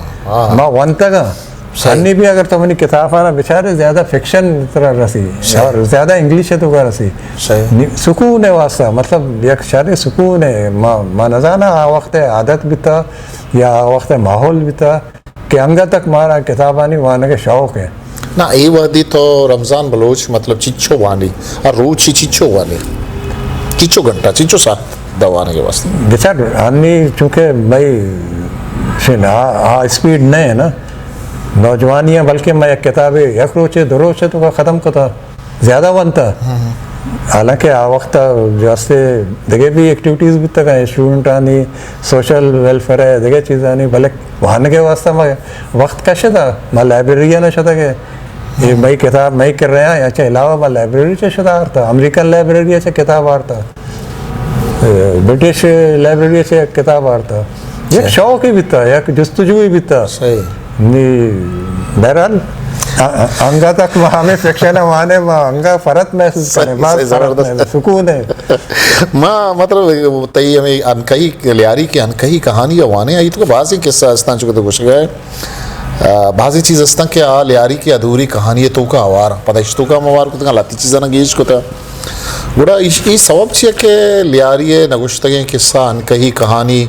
माँ वन तक सन्नी भी अगर तुमने किताब आना बेचारे ज़्यादा फिक्शन तरह रसी और ज़्यादा इंग्लिश है तो का रसी सुकून है वास्ता मतलब एक शारे सुकून है माँ न जाना आ वक्त आदत भी था या आ वक्त माहौल भी था कि अंगा तक मारा किताबानी वाने के शौक है ना ये वादी तो रमज़ान बलोच मतलब चिच्चो वानी और रोज चिच्चो वानी चिच्चो घंटा चिच्चो सा दवाने के वास्ते बेचार अन्नी चूँकि भाई स्पीड नहीं है ना नौजवानियाँ बल्कि मैं एक किताबें एक रोचे दो रोचे तो ख़त्म को था ज़्यादा बनता हालांकि आ वक्त जो हंसते देखे भी एक्टिविटीज़ भी तक है स्टूडेंट आनी सोशल वेलफेयर है देखे चीज़ आनी भले वहां के वास्ते मैं वक्त कैसे था मैं लाइब्रेरी ना शता के ये मई किताब मई कर रहे हैं अच्छा अलावा मैं लाइब्रेरी से शता था अमेरिकन लाइब्रेरी से किताब आरता ब्रिटिश लाइब्रेरी से किताब आरता एक शौक ही भी था एक जस्तजू ही भी था सही बहरहाल अंगा तक हमें फिक्शन है वहां अंगा फरत महसूस करे सुकून है माँ मतलब तई हमें अनकही लियारी की अनकही कहानी वाने आई तो बाजी किस्सा हस्ता चुके तो कुछ गए बाजी चीज़ हस्ता कि आ लियारी की अधूरी कहानी तो का आवार पता इश्तों का मवार को लाती चीज़ा ना गेज को था गुड़ा ये सबब छे कि लियारी नगुश्तगे किस्सा अनकही कहानी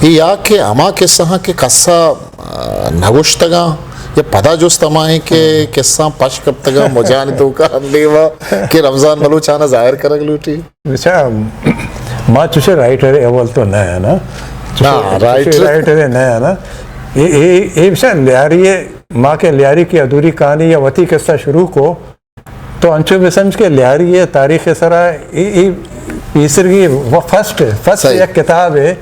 या के अमा किस्सा के कस्सा नगुश्तगा या पता जो तमाहे के किस्सा पश कब तक मुजान तो का लेवा के रमजान बलूचाना जाहिर कर लूटी अच्छा माँ तुझे राइटर है बोल तो नया है ना राइटर है नया है ना ये विषय लियारी माँ के लियारी की अधूरी कहानी या वती किस्सा शुरू को तो अंशु बिसम्स के लियारी है तारीख सरा तीसरी की वो फर्स्ट एक किताब है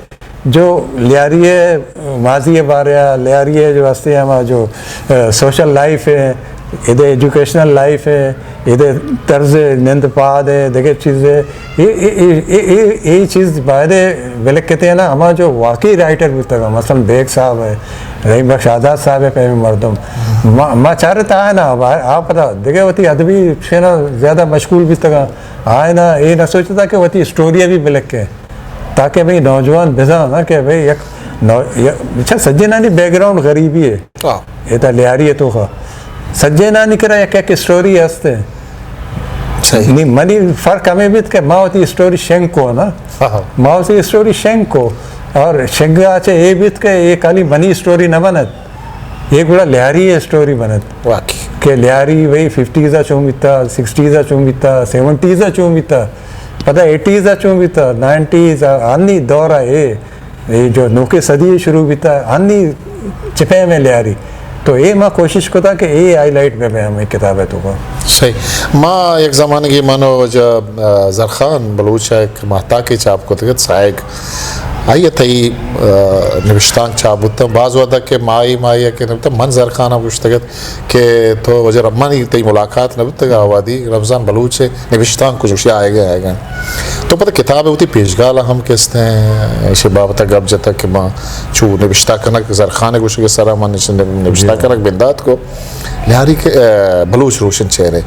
जो लियारी है माजी बारे लियारी है जो हस्ते हमारा जो सोशल लाइफ है इधर एजुकेशनल लाइफ है इधर तर्ज निंद पाद है देखे चीज़ें ये चीज़ बायदे वेलक कहते हैं ना हमारा जो वाकई राइटर भी तक मसलन बेग साहब है रहीम बख्श आज़ाद साहब है पैम मरदम माँ चाह रहे है ना आप पता देखे वती अदबी से ना ज़्यादा मशगूल भी तक आए ना ये ना सोचता कि वती स्टोरियाँ भी बिलक के ताकि भाई नौजवान बिजा ना कि भाई अच्छा सज्जे नानी बैकग्राउंड गरीबी है ये तो लियारी है तो खा सज्जे नानी करा एक एक स्टोरी हंसते नहीं मनी फर्क हमें भी के माँ होती स्टोरी शेंक को ना माँ होती स्टोरी शेंक को और शेंगाचे ये बीत के ये खाली बनी स्टोरी न बनत ये गुड़ा लिहारी स्टोरी बनत वाकई के लिहारी वही 50s चूमिता 60s चूमिता 70s चूमिता पता 80s चूमिता 90s अन्नी दौरा ये जो नौके सदी शुरू बीता अन्नी चिपे में लिहारी तो ये मैं कोशिश करता कि ये हाईलाइट में हमें किताब है तो सही माँ एक ज़माने की मानो जब जरखान बलूच एक महता के चाप को तक साइक आइए थी निविष्टांग चाप बुत्ता बाज़ वादा के माई माई के नबता मन जरखाना पुस्तकत के तो वजह रम्मानी तई मुलाकात नबता का आवादी रमज़ान बलूच से निविष्टांग कुछ उसे आएगा तो पता किताब होती पेशगाला हम किसते हैं ऐसे बाबता गब जता कि माँ चू निविष्टा कनक जरखान कुछ के सारा मन निविष्टा कनक बिंदात को लिहारी के बलूच रोशन चेहरे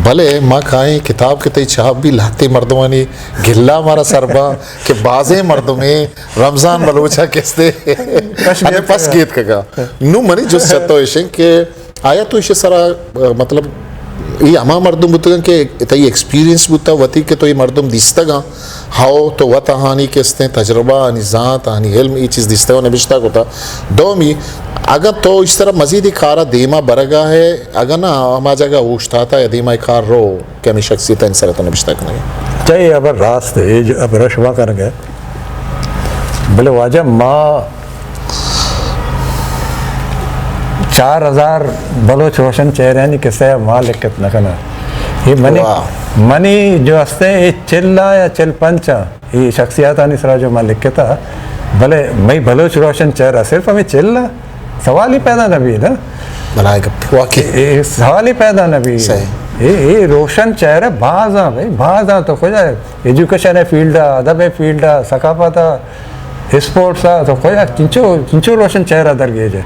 भले माँ खाएं किताब के तई चाप भी लाते मर्दवानी गिल्ला मारा सरबा के बाजे मर्दों में रमज़ान बलूचा किसते अने पस गीत का नु मनी जो सतो इशे के आया तो इशे सारा मतलब ये अमा मर्दुम बुतगन के तई एक्सपीरियंस बुता वती के तो ये मर्दुम दिस्तगा हाओ तो वत हानि किसते तजर्बा निजात हानि इल्म ये चीज़ दिस्तगा नबिश्ता को था दोमी अगर तो इस तरह मजीद ही खारा देमा बरगा है अगर ना हमा जगह उछता था या देमा खार रो क्या मैं शख्सियत इंसान तो नबिश्ता करना चाहिए अब रास्ते ये जो अब रशवा कर गए बोले वाजा माँ 4000 बलोच रोशन चेहरे नहीं किसे माँ लिखत न करना ये मनी जो हस्ते ये चिल्ला या चिल पंचा ये शख्सियत आनी सरा जो माँ लिखता भले मैं बलोच रोशन चेहरा सिर्फ हमें चिल्ला सवाल ही पैदा नबी ना वाकई सवाल ही पैदा नबी ये रोशन चेहरा बाजा भाई बाजा तो खुद एजुकेशन है फील्ड अदब है फील्ड सकाफत स्पोर्ट्स तो कोई चिंचो रोशन चेहरा दरगेज है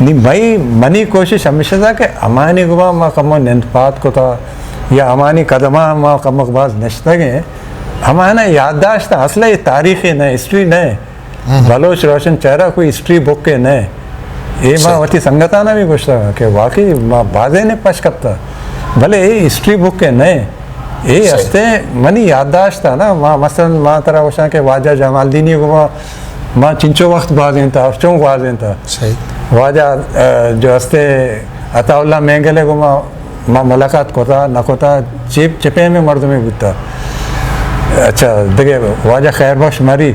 नी मई मनी कोशिश हमेशा था कि अमानी गुमा माँ कमो निंदपात को था या अमानी कदमा माँ कमक बाज नश्तगे हमारा याददाश्त असला ये तारीख़ी न हिस्ट्री न बलोच रोशन चेहरा कोई हिस्ट्री बुक के न ये माँ वती संगताना भी कुछ था कि वाकई माँ बाजे ने पश कपता भले ये हिस्ट्री बुक के न ये हस्ते मनी याददाश्त था ना माँ मसलन माँ तरह वशा के वाजा जमालदीनी को माँ चिंचो वक्त बाजें था अफचों बाजें था सही वाजा जो हस्ते अताउल्ला महंगले को माँ मुलाकात को था न को था चिपे में मर्द में बुता अच्छा देखिए वाजा खैर बख्श मरी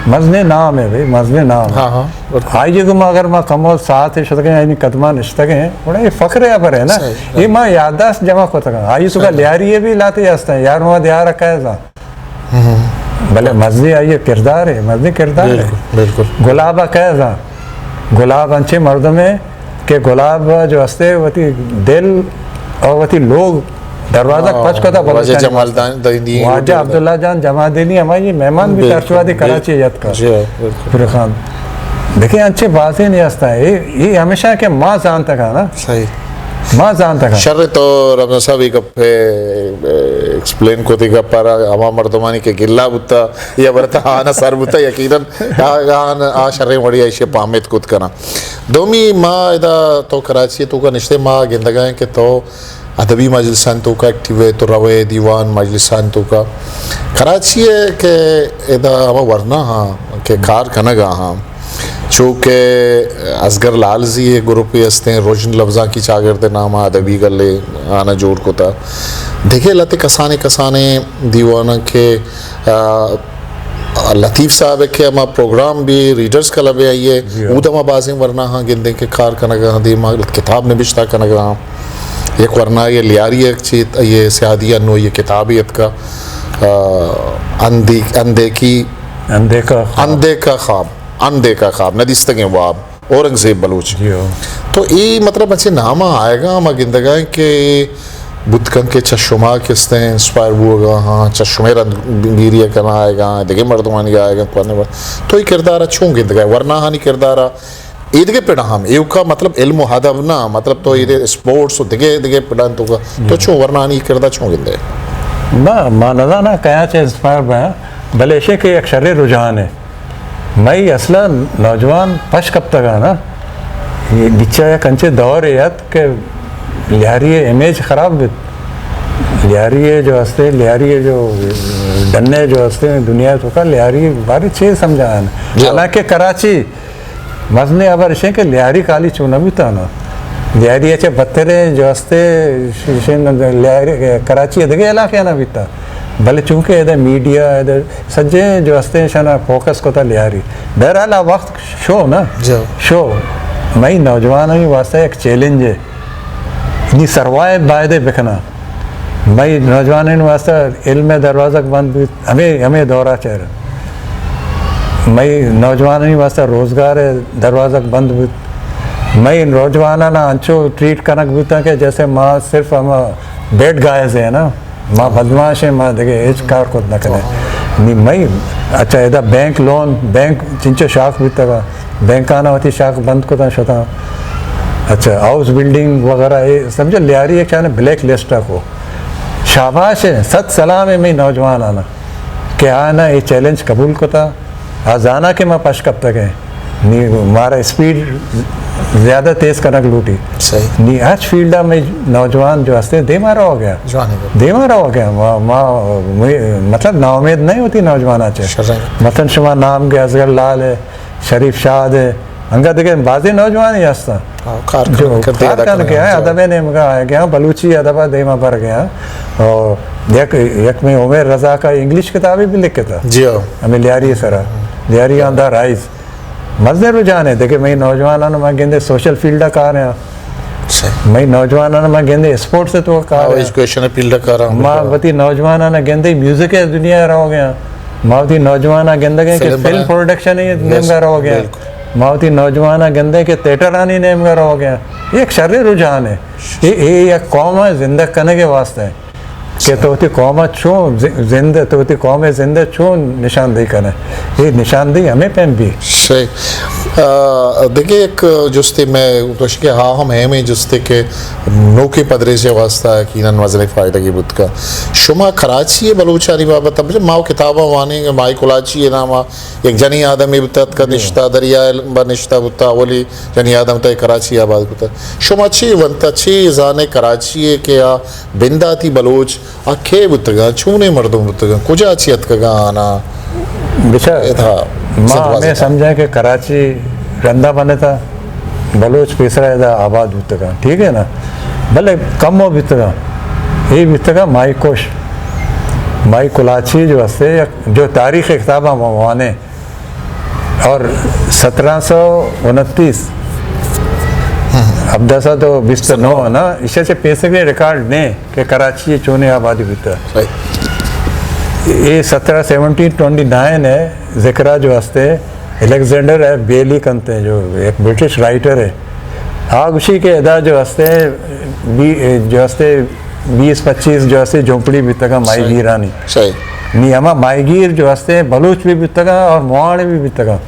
मजने नाम है भाई मजने नाम हाँ आइए को माँ अगर माँ कमल साथ है शतके यानी कदमा निश्तके हैं बड़ा ये फ़ख्र है पर है ना ये माँ याददाश्त जमा को तक आइए तो का लियारी ये भी लाते हंसते हैं यार वहाँ दिया रखा है सा भले मजने आइए किरदार है मजने किरदार है बिल्कुल गुलाबा कैसा गुलाब अंचे मर्द में के गुलाब जो हंसते वती दिल और वती लोग दरवाजा पच को था वाजा अब्दुल्ला जान जमादीनी हमारी मेहमान भी तरसवादी कराची यत का फिर खान देखिए अच्छे बात ही नहीं हंसता है ये हमेशा के माँ जानता था ना सही माँ जानता था शर्र तो रमज़ान साहब एक एक्सप्लेन को थी पर हमा मर्दमानी के गिल्ला बुत्ता या बरता आना सर बुत्ता यकीनन आ शर्रे मड़िया इसे पामित कुछ करना दोमी माँ इदा तो कराची तो का निश्चय माँ गिंदगाएं के तो अदबी मजलिसान तो का एक्टिव है तो रवे दीवान मजलिसान तो का कराची है के इदा हम वरना हाँ के कार कनगा हाँ चूँकि असगर लाल जी ये ग्रुप हंसते हैं रोशन लफ्ज़ा की चागरते नाम अदबी गले आना जोड़ को था देखे लते कसाने कसाने दीवाना के लतीफ़ साहब के हम प्रोग्राम भी रीडर्स क्लब है ये उदमा बाज़ें वरना हाँ गिंदे के कार कनगा दिमाग किताब नबिश्ता कनगा हाँ एक वरना ये लियारी एक चीज ये सियादिया नो ये किताबियत का अंधे का ख्वाब नदिस्तगे वाब औरंगजेब बलूच तो ये मतलब अच्छे नामा आएगा हम गिंदगा के बुतकन के चशुमा किसते हैं इंस्पायर हुआ हाँ चशमे रंगीरिया करना आएगा देखे मर्दमानी आएगा तो ये किरदार अच्छों गिंदगा वरना हानि किरदार इधगे पिड़ा हम ये का मतलब इल्म हदब ना मतलब तो इधे स्पोर्ट्स दिगे दिगे पिड़ा तो छो वरना नहीं करदा छो गिंदे ना मानदा ना कया चे इंस्पायर बया भले ऐसे के अक्षर रुझान है मई असला नौजवान पश कब तक ना ये नीचे कंचे दौर है याद के लिहारी इमेज खराब लिहारी जो असते लिहारी जो डन्ने जो असते दुनिया तो का लिहारी बारी छे समझा हालांकि कराची मजने अबर शे के लिहारी काली चुना भी था ना लिहारी अच्छे बत्तरे जो असते लिहारी कराची अदगे इलाके ना भी था भले चूंकि इधर मीडिया इधर सज्जे जो असते शना फोकस को था लिहारी बहरहाल आ वक्त शो ना शो मई नौजवान वास्ते एक चैलेंज है इतनी सरवाइव बायदे बिकना मई नौजवान वास्ते इल्म दरवाज़ा बंद भी हमें दौरा चेहर मई नौजवान वास्ते रोज़गार दरवाज़ा बंद भी मई नौजवान ना अंचो ट्रीट कनक भी था कि जैसे माँ सिर्फ हम बेड गाय से है ना माँ बदमाश है माँ देखे एज कार को न करे नहीं मई अच्छा इधर बैंक लोन बैंक चिंचो शाख भी था बैंक आना होती शाख बंद को था शोता अच्छा हाउस बिल्डिंग वगैरह ये समझो लिहारी एक चाहे ब्लैक लिस्ट को शाबाश है सत सलाम है मैं नौजवान आना कि आना ये चैलेंज कबूल को था आजाना के मैं पश कब तक है नहीं हमारा स्पीड ज़्यादा तेज़ कनक लूटी सही नहीं आज फील्ड में नौजवान जो हंसते दे मारा हो गया मतलब नाउमीद नहीं होती नौजवान आचे मतलब शुमा नाम के असगर लाल है शरीफ शाद है अंगा देखे बाजी नौजवान ही हंसता जो कारखान गया है अदबे ने गया बलूची अदबा देमा पर गया और एक में उमेर रजा का इंग्लिश किताबें भी लिख के था जी हमें लिहारी सरा लिहारी ऑन द राइज मज़े रुझान है देखे मैं नौजवानों में गेंदे सोशल फील्ड का रहा मैं नौजवानों में गेंदे स्पोर्ट्स से तो कार एजुकेशन फील्ड का रहा माँ बती नौजवान गेंदे म्यूजिक है दुनिया रहो गया मावती नौजवान गेंदे के फिल्म प्रोडक्शन ही नेम का रहो गया मावती नौजवान गेंदे के थिएटर आनी नेम का रहो गया ये एक शर्री रुझान है ये कौम है जिंदा करने के वास्ते है कि तो कौम छो जिंदे तो कौम जिंदे छो निशानदेही करना ये निशानदेही हमें पेन भी सही देखिए एक जुस्ते में प्रश्न के हाँ हम हैं में जुस्ते के नौके पदरे से वास्ता है कि नन वजन फ़ायदा की बुत का शुमा कराची है बलूचारी बाबत अब माँ किताबा वाने माई कुलाची है नामा एक जनी आदम इब्तत का निश्ता दरिया बनिश्ता बुता वली जनी आदम तय कराची आबाद बुता शुमा ची वंता ची जाने कराची है के आ बिंदाती बलोच आखे बुतगा छूने मर्दों बुतगा कुछ अच्छी का आना था माँ हमें समझा कि कराची रंदा बने था बलोच पेसरा था आबाद बीतगा ठीक है ना भले कम हो बीतगा ये बीतगा माई कोश माई कुलाची जो हस्ते जो तारीख़ किताबा मवाने और 1729 अब दसा तो 29 है ना इसे से पैसे के रिकॉर्ड ने कि कराची चोने आबादी बीता ये 1729 है जिक्रा जो हस्ते एलेक्जेंडर है बेली कंते हैं जो एक ब्रिटिश राइटर है आग उसी के अदा जो हस्ते जो हस्ते 20-25 जो हस्ते झोंपड़ी बीतगा माईगीर आनी नहीं हमा माईगीर जो हस्ते बलूच भी बीतगा और मुआड़ भी बीतगा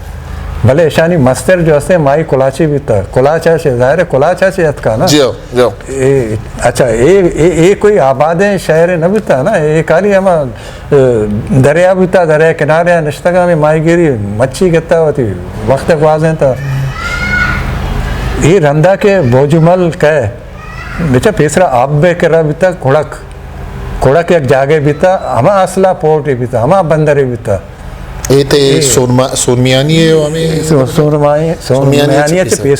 भले ऐशानी मस्तर जो हस्ते माई कुलाची बीता कुलाचा से ज़ाहिर है कुलाचा से का ना जो अच्छा ये कोई आबाद शहर न बीता ना ये खाली हम दरिया बीता दरिया किनारे निश्तगा में माईगिरी मच्छी गिरता होती वक्त वाजें था ये रंदा के बोजुमल कह बेचा पेसरा आप बे करा बीता कुड़क एक जागे बीता हमा असला पोर्ट बीता हमा बंदर बीता ये ते सोनमियानी है हमें सोनमियानी से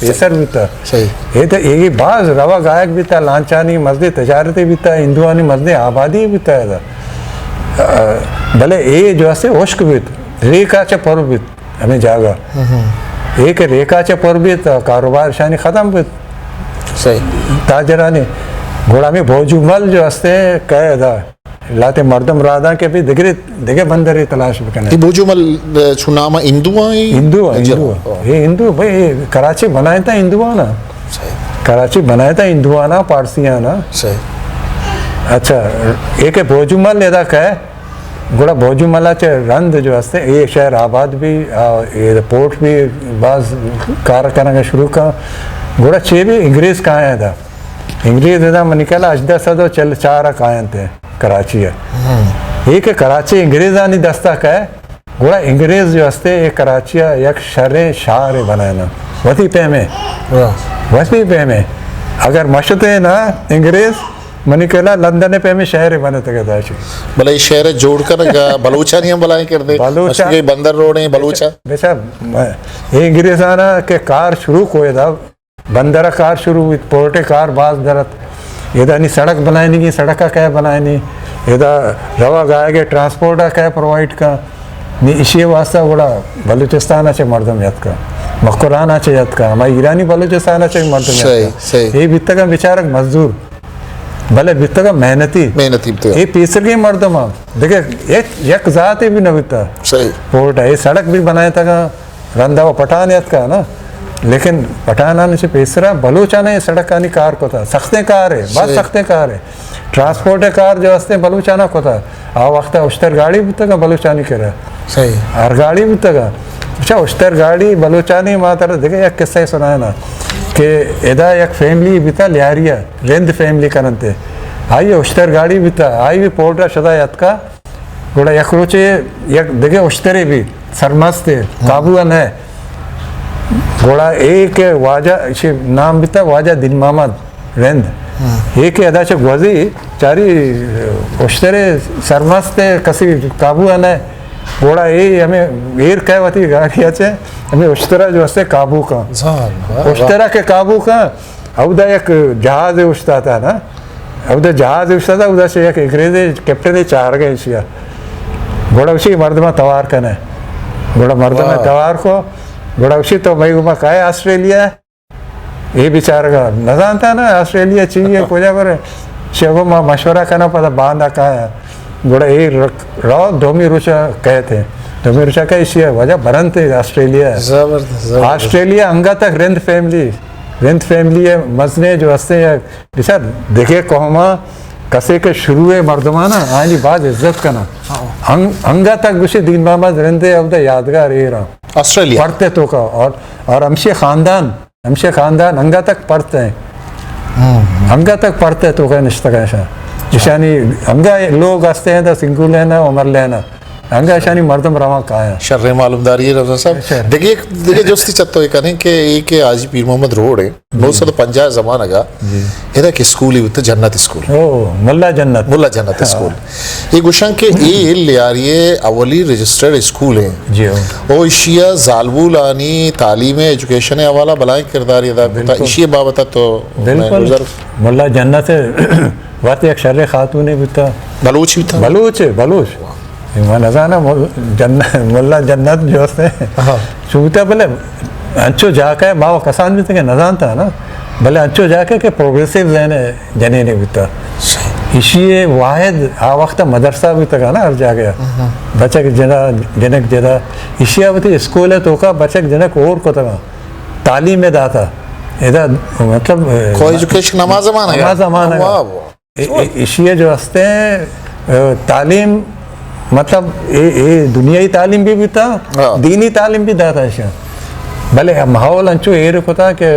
पेसर भी था सही ये तो ये बाज रवा गायक भी था लांचानी मस्जिद तजारती भी था हिंदुआनी मस्जिद आबादी भी था भले ये जो है उश्क भी रेखा च पर भी हमें जागा एक रेखा च पर भी कारोबार शानी ख़त्म भी सही ताजरानी घोड़ा में भोजुमल जो हस्ते कह था लाते मर्दम राधा के भी दिगे बंदर तलाश करने ये बोजुमल छुनामा हिंदू ये हिंदू भाई कराची बनाया था हिंदुआ ना कराची बनाया था हिंदुआ ना पारसिया ना सही अच्छा एक भोजुमल लेदा कह गोड़ा भोजुमला चे रंद जो हस्ते ये शहर आबाद भी ये पोर्ट भी बाज कार करने का शुरू का गोड़ा चे भी अंग्रेज कहाँ आया था अंग्रेज था मैं निकला अजदा सदो चल चार कायन थे कराची है एक कराची अंग्रेजानी दस्तक है गोड़ा अंग्रेज जो हस्ते ये कराची एक शरे शार बनाना वती पे में अगर मशते ना अंग्रेज मनी कहला लंदन पे में शहर बने तक दाशी भले ये शहर जोड़कर बलूचा नहीं हम भलाई कर दे बलूचा। उसके बंदर रोड है बलूचा बेचा ये गिरिसाना के कार शुरू कोई था बंदरा कार शुरू हुई पोर्टे कार बाज दरत येदा नहीं सड़क बनाए नहीं की सड़क का क्या बनाए नहीं येदा रवा गाय के ट्रांसपोर्ट का क्या प्रोवाइड का नहीं इसी वास्ता बड़ा बलूचिस्तान अच्छे मर्दम यत का मकुरान अच्छे यत का हमारे ईरानी बलूचिस्तान अच्छे मर्दम सही, यत सही। का ये बित्ता का बेचारा मजदूर भले बित्ता का मेहनती मेहनती ये तीसरे के मर्दम आप देखे एक जात भी न बित्ता सही पोर्ट है ये सड़क भी बनाया था का रंधा वो पठान यत का ना लेकिन पठान आने से पेसरा बलूचाना ये सड़क आनी कार को था सख्ते कार है बहुत सही। सख्ते कार है ट्रांसपोर्ट है कार जो हस्ते बलूचाना को था आ वक्त उश्तर गाड़ी भी तक बलूचानी करे सही हर गाड़ी भी तक अच्छा उश्तर गाड़ी बलूचानी मात्र देखे एक किस्सा ही सुना है ना कि एदा एक फैमिली भी था लियारिया रेंद फैमिली करते आई उश्तर गाड़ी भी था आई भी पोर्ट शदा यत का गोड़ा एक रोचे एक देखे उश्तरे भी सरमस्ते काबूअन है घोड़ा एक वाजा इसे नाम भी था वाजा दिन मोहम्मद रेंद एक अदा से ग्वाजी चारी उश्तरे सरमस्ते कसी काबू है घोड़ा ये हमें एर कह होती गाड़ी अच्छे हमें उश्तरा जो हस्ते काबू का उश्तरा के काबू का अवधा एक जहाज उछता था ना अवधा जहाज उछता था उधर से एक अंग्रेजी कैप्टन चार गए इसिया घोड़ा उसी मर्दमा तवार कने घोड़ा मर्दमा तवार को घोड़ा उसी तो भाई उमा का है ऑस्ट्रेलिया ये बेचारा का न जानता ना ऑस्ट्रेलिया चाहिए कोजा करे शेगो माँ मशवरा करना पता बांधा का है घोड़ा ये रो धोमी रुचा कहे थे धोमी रुचा का इसी वजह बरनते ऑस्ट्रेलिया जबरदस्त ऑस्ट्रेलिया अंगा तक रेंद फैमिली है मजने जो हंसते हैं बेचार देखे कोहमा कसे के शुरू है मर्दमाना आनी बात इज्जत करना अंगा तक उसे दिन मोहम्मद रेंदे अब तो यादगार ये रहा ऑस्ट्रेलिया पढ़ते तो का और हमसे खानदान अंगा तक पढ़ते हैं अंगा तक पढ़ते तो का निश्चित कैसा ईशानी अंगा लोग हंसते हैं तो सिंगू लेना उमर लेना अंगा ईशानी मर्दम रवा का है शर्रे मालूमदारी है रफा साहब देखिए जोस्ती चत्तो ये करें कि ये के आज पीर मोहम्मद रोड है बहुत सारा पंजाब जमाना का इधर के स्कूल ही होते जन्नत स्कूल ओ मुल्ला जन्नत स्कूल ये गुशां के ये लियारिये अवली रजिस्टर्ड स्कूल है जी ओ इशिया जालबुल आनी तालीम एजुकेशन हवाला बलाई किरदार अदा करता इशिया बाबत तो बिल्कुल मुल्ला जन्नत वक्त एक शर्रे खातून भी था बलूच भी था बलूच नजाना मुल्ला जन्नत जो हस्ते चूता भले अच्छो जाके माँ कसान भी थे न जानता ना भले अच्छो जाके के प्रोग्रेसिव जने ने भी था इसी वाहिद आ वक्त मदरसा भी तक ना हर जा गया बच्चे जनक जरा इसी आवती स्कूल है तो का बच्चे जनक और को तक तालीम में दाता इधर मतलब को एजुकेशन नमाज इसी जो हस्ते तालीम मतलब ये दुनियाई तालीम भी था दीनी तालीम भी दाता है भले माहौल अंचो ये रुको था कि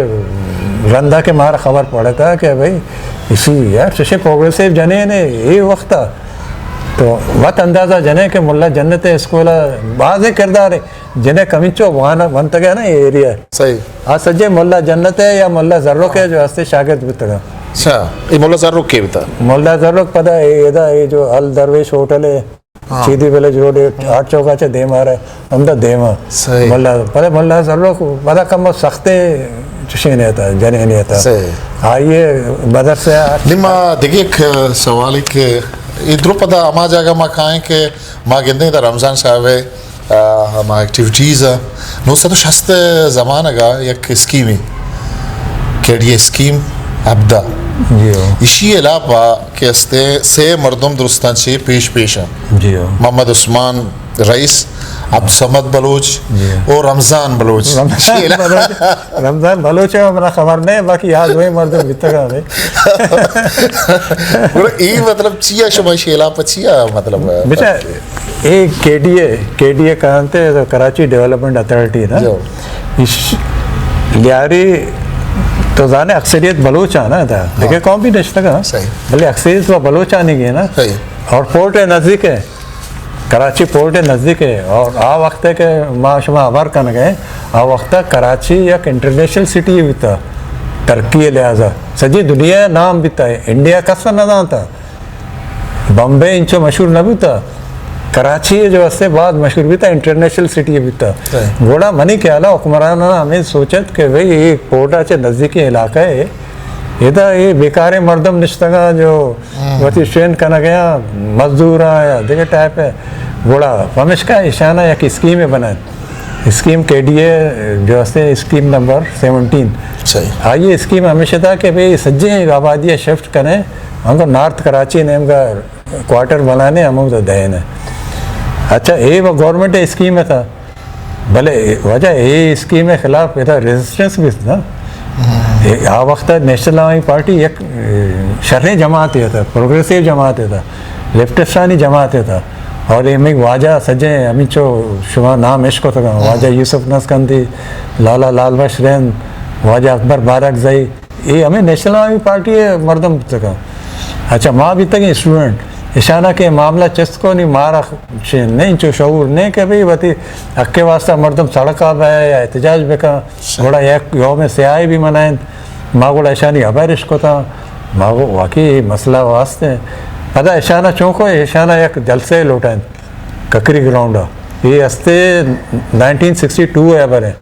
रंधा के मारा खबर पड़ा था कि भाई इसी यार शशे प्रोग्रेसिव जने ने ये वक्त था तो वत अंदाज़ा जने के मुल्ला जन्नत स्कूल बाज़ किरदार है जने कमिंचो वहाँ बनता गया ना ये एरिया सही आज सज्जे मुल्ला जन्नत है या मुल्ला जर्रो के जो हस्ते शागिर्द भी तक अच्छा ये मुल्ला जर्रो के भी था मुल्ला जर्रो पता है ये जो अल दरवेश होटल है सीधी विलेज रोड 8 चौका से देम आ रहा है अंदर देमा मुल्ला पता मुल्ला जर्रो पता कम सख्ते चुशी नहीं आता जने नहीं आता आइए बदर से निम्मा देखिए एक सवाल है कि इधरों पता अमा जागा माँ खाएं कि माँ कहते हैं रमज़ान साहब है हमारी एक्टिविटीज़ है नो सा तो शस्त ज़माना का एक स्कीम है केडिए स्कीम अब्दा इसी अलावा के हस्ते से मर्दम दुरुस्तान से पेश है मोहम्मद उस्मान रईस अब समद बलोच और रमज़ान बलोच रमज़ान बलोच है मेरा खबर नहीं बाकी याद हुए मर्दम बितगा में ये मतलब चिया शमाशी अलावा चिया मतलब बेटा ये केडीए कहते हैं तो कराची डेवलपमेंट अथॉरिटी ना इस लियारी तो जाने अक्सरियत बलोच आना था देखिए कॉम्बिनेशन का भले अक्सरियत वो बलोच आने की है ना और पोर्ट है नज़दीक है कराची पोर्ट है नज़दीक है और आ वक्त है कि माशमा आबार कर गए आ वक्त कराची एक इंटरनेशनल सिटी भी था तरक्की लिहाजा सजी दुनिया नाम बीता है इंडिया कसा न जानता बॉम्बे इंचो मशहूर न बीता कराची जो हस्ते बाद मशहूर बीता इंटरनेशनल सिटी बीता घोड़ा मनी क्या ला हुक्मरान हमें सोचत कि भाई ये कोटा नज़दीकी इलाका है ये बेकार मर्दम निश्तगा जो वती स्ट्रेन करना गया मजदूर या देखे टाइप है घोड़ा हमेश का इशाना या कि स्कीम है बना स्कीम के डी ए जो हस्ते स्कीम नंबर 17 सही आइए स्कीम हमेशा था कि भाई सज्जे आबादियाँ शिफ्ट करें हमको नॉर्थ कराची नेम का क्वार्टर बनाने हम तो दहन है अच्छा ये वो गवर्नमेंट स्कीम में था भले वजह ये स्कीम के खिलाफ ये था रेजिस्टेंस भी था आ वक्त नेशनल अवामी पार्टी एक शर्री जमात ये था प्रोग्रेसिव जमात ये था लेफ्टिस्टानी जमात ये था और ये में वाजा सजे अमी चो शुमा नाम इश्क था वाजा यूसुफ नस्कंदी लाला लाल बशरैन वाजा अकबर बारकजई ये हमें नेशनल अवामी पार्टी मर्दम तक अच्छा माँ भी तक स्टूडेंट इशाना के मामला चस्त को नहीं मारा नहीं चो शऊर नहीं के भाई बती अक्के वास्ता मर्दम सड़क है या एहतजाज बेका घोड़ा एक योम स्याही भी मनाएं माँ गोड़ा इशानी हबार इश्क था माँ को वाकई मसला वास्ते पता इशाना चौंको इशाना एक जलसे लौटाएं ककरी ग्राउंड ये हस्ते 1962 है बने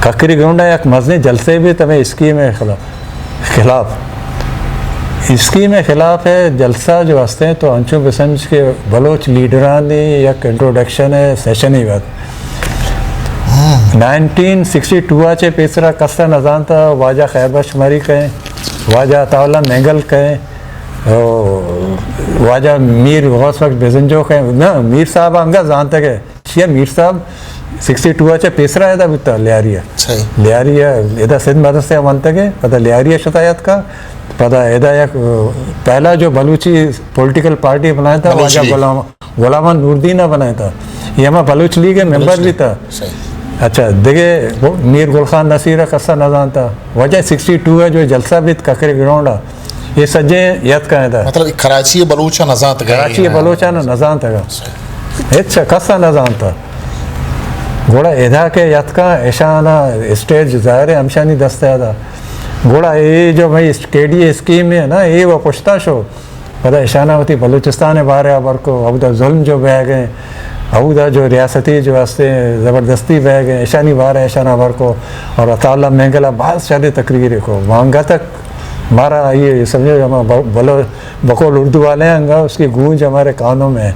ककरी ग्राउंड एक मजनी जलसे भी तमें स्कीम है खिलाफ स्कीम के खिलाफ है जलसा जो हंसते हैं तो अंशु बसंज के बलोच लीडरान ने एक इंट्रोडक्शन है सेशन ही बात 1962 आचे पेसरा कस्ता नजान था वाजा खैबर शुमारी कहें वाजा तावला मैंगल कहें वाजा मीर गौस वक्त बेजंजो कहें ना मीर साहब अंगा जानते के शिया मीर साहब 62 आचे पेसरा है था बिता लियारिया लियारिया इधर सिंध मदरसे मनते के पता लियारिया शतायत का पता एदा एक पहला जो बलूची पॉलिटिकल पार्टी बनाया था वाजा गुलाम नूरदीन बनाया था ये हमारा बलूच लीग के मेंबर भी था अच्छा देखे मीर गुल खान नसीर कस्सा नजान था वजह 62 है जो जलसा भी ककरे ग्राउंड ये सज्जे याद का था मतलब कराची बलूचा नजान था कराची बलूचा नजान था अच्छा कस्सा नजान था घोड़ा एदा के याद का ऐशाना स्टेज जाहिर है हमशानी दस्ता था घोड़ा ये जो भाई के डी स्कीम है ना ये वो पुश्ता शो पता इशाना होती बलूचिस्तान बाहर अबर को अबूदा जुल्म जो बह गए अबूदा जो रियासती जो हंसते ज़बरदस्ती बह गए ईशानी बाहर है ईशाना अबर को और अताला महंगला बहुत सारी तकरीर को मांगा तक हमारा ये समझो हम बकोल उर्दू वाले हैं अंगा उसकी गूंज हमारे कानों में है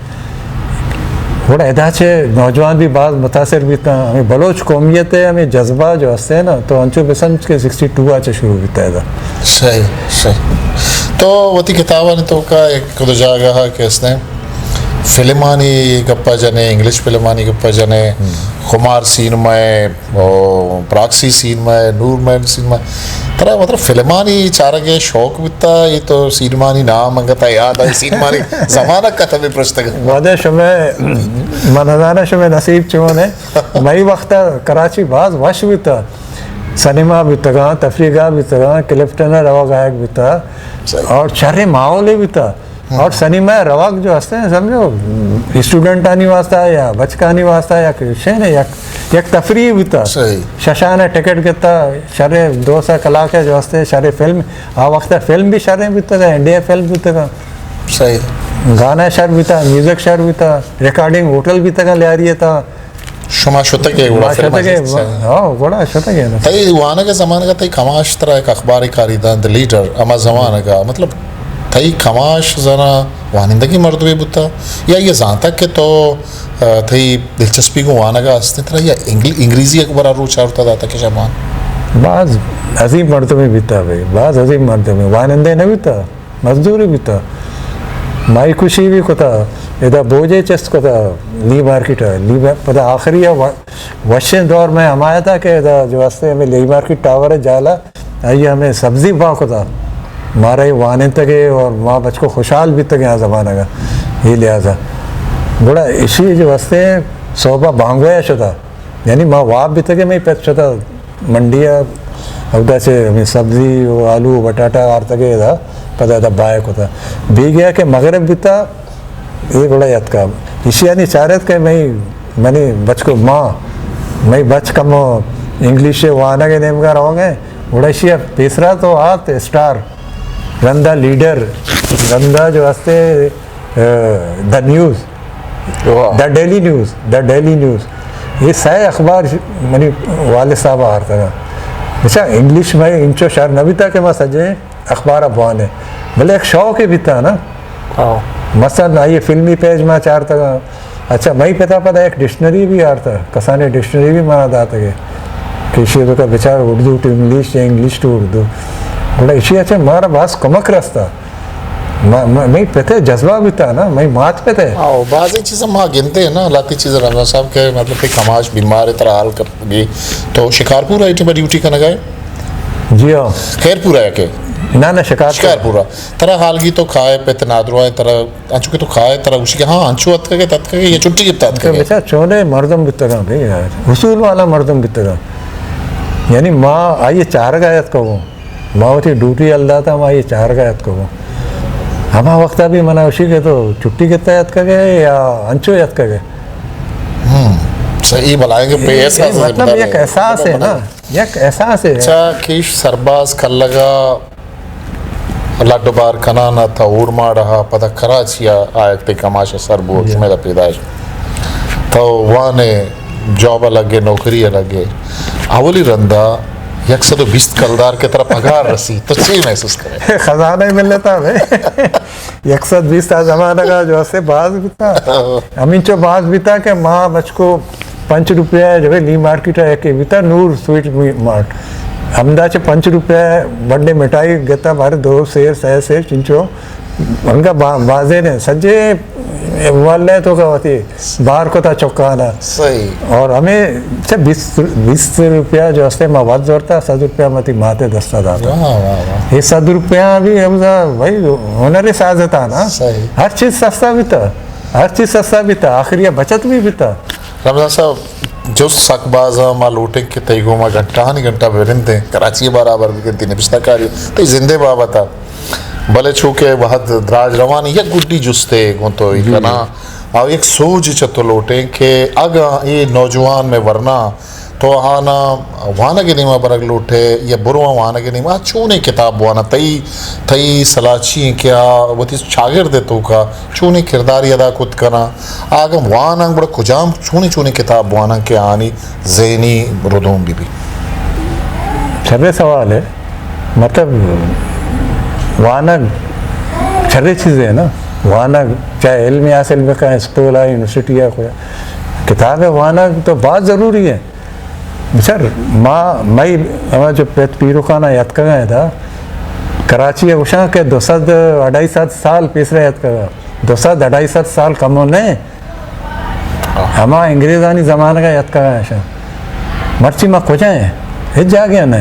थोड़ा अदा से नौजवान भी बात मुतासर भी था हमें बलोच कौमियत है हमें जज्बा जो हंसते हैं ना तो अंशु बसंत के 62 आचे शुरू बीता था सही सही तो वती किताब ने तो का एक दो जगह के इसने फिल्मानी गप्पा जने इंग्लिश फिल्मानी गप्पा जने खुमार सीन में प्राक्सी सीन में नूरमैन सीन में तरह मतलब फिल्मानी चारगे शौक बिता ये तो सिनेमानी नाम अंगता याद है सिनेमानी जमाना का तभी प्रश्न वादे शमे मनदाना शमे नसीब चुने मई वक्त कराची बाज वश बिता सिनेमा बिता तफरीगा बिता क्लिफ्टन रवा गायक बिता और चारे माहौल बिता और सिनेमा रवाक जो हंसते हैं समझो स्टूडेंट आने वास्ता या बचका आने वास्ता या शेन है एक तफरी बिता शशान है टिकट किता शरे 200 कलाक है जो हंसते शरे फिल्म आ वक्त फिल्म भी शरे बिता था इंडिया फिल्म बिता था सही गाना शर बिता म्यूजिक शर बिता रिकॉर्डिंग होटल भी तक ले आ रही था शुमा शतके गुड़ा शतके हां गुड़ा शतके ना तई वाना के जमाने का तई खमाश तरह एक अखबारी कारीदान द लीडर अमा जमाने का मतलब थई खमाश जना वानिंदगी मर्दवे बुता या ये जानता के तो थई दिलचस्पी को वाना का हंसते तरह या अंग्रेजी अखबार रोच होता था के जमान बाज अजीब मर्दवे बीता भाई बाज अजीब मर्दवे वानिंदे न बीता मजदूरी बीता माई खुशी भी कोता इधर बोझे चेस्ट कोता ली मार्केट ली पता आखिरी वशन दौर में हम आया था कि इधर जो हंसते हमें ली मार्केट टावर है जाला आइए हमें सब्जी भाव कोता मारा ही वाने तके और माँ बच को खुशहाल भी तक यहाँ ज़माना का ये लिहाजा बड़ा इसी जो हंसते हैं सोबा भांगोया शुदा यानी माँ वाप भी तके मैं पैच शुदा मंडिया अवदा से हमें सब्जी वो आलू बटाटा आर तके था पता था बायक होता भी गया कि मगरब बीता ये बड़ा याद का इसी यानी चारत के मैंने बच को माँ मैं बच कम इंग्लिश से वाना के नेम का रहोगे उड़शिया तीसरा तो आत स्टार रंदा लीडर रंदा जो वास्ते the news the daily news ये सही अखबार मनी वाले साहब आ रहा अच्छा इंग्लिश में इंचो शहर नबीता के मां सजे अखबार अफवान है भले एक शौक ही भी था ना मसलन आइए फिल्मी पेज में चार तक अच्छा मई पता एक डिक्शनरी भी आता कसाने डिक्शनरी भी माना दाता के किसी का बेचारा उर्दू टू इंग्लिश या इंग्लिश टू उर्दू बड़ा इसी अच्छा मारा बास कमक रास्ता मैं पता जज्बा भी था ना मैं मात पे थे बाज़ी चीज़ें माँ गिनते हैं ना लाती चीज़ें रमज़ान साहब के मतलब कि कमाश बीमार है तरह हाल कर गई तो शिकारपुर आई थी मैं ड्यूटी करने गए जी हाँ खैरपुर है के ना शिकारपुरा तरह हाल की तो खाए पे तनादरो है तरह अंचु के तो खाए तरह उसी के हाँ अंचु अत के तत के ये छुट्टी की तत के बेचा चोने मर्दम बितगा भाई यार उसूल वाला मर्दम बितगा यानी माँ आइए चार गायत कहो माँ होती ड्यूटी अल्लाह था माँ ये चार गायत कहो हम वक्त अभी मना उसी के तो छुट्टी के तहत का गए या अंचो याद का गए सही बुलाएंगे पे ऐसा मतलब एक एहसास है ना एक एहसास है अच्छा किश सरबाज कल्लगा लड्डबार कनाना था ऊरमा रहा पता कराची आयत पे कमाशे सरबो मेरा पैदाइश तो वहाँ ने जॉब अलगे नौकरी अलगे अवली रंदा 120 कलदार के तरफ पगार रसी तो सही महसूस करे खजाना ही मिल लेता है 120 था जमाना का जो से बाज भी था अमीन चो बाज भी था कि माँ बचको 5 रुपया जो है ली मार्केट है कि बीता नूर स्वीट मार्ट अहमदा 5 रुपया बर्थडे मिठाई गता बारे 2 सेर 6 सेर चिंचो उनका बाजे ने सज्जे वाले तो क्या होती बाहर को था चौकाना सही और हमें 20 रुपया जो हस्ते मवाद जोड़ता 100 रुपया मती माते दस्ता था ये 100 रुपया भी हम भाई हुनर साज था ना सही हर चीज़ सस्ता भी था आखिर बचत भी था रमजान साहब जो सकबाजा माँ लूटे के तईगो माँ घंटा बेरिंदे कराची बराबर भी गिनती ने पिछता कार्य तो जिंदे बाबा था भले छूके बहुत द्राज रवानी या गुड्डी जुस्ते तो इतना और एक सोच चतो लोटे के अगा ये नौजवान में वरना तो आना वाना के नीमा बरग लोटे या बुरवा वाना के नीमा चूने किताब वाना तई सलाची क्या वती शागिर्द तो का चूने किरदार अदा खुद करना आगम वाना बड़ा खुजाम चूने किताब वाना के आनी ज़हनी रुदूम भी छर्रे सवाल है मतलब वाना छर्रे चीज़ें है ना वाना चाहे इल्म हासिल में का स्कूल है यूनिवर्सिटी है कोई किताब है वाना तो बहुत ज़रूरी है सर माँ मई हमारा जो पीरो खाना याद कर गया था कराची उषा के 200-250 साल पिछले याद कर 200-250 साल कम होने हमारा अंग्रेज़ानी ज़माने का याद कर गया मर्ची माँ खोजा है हिज जा गया ना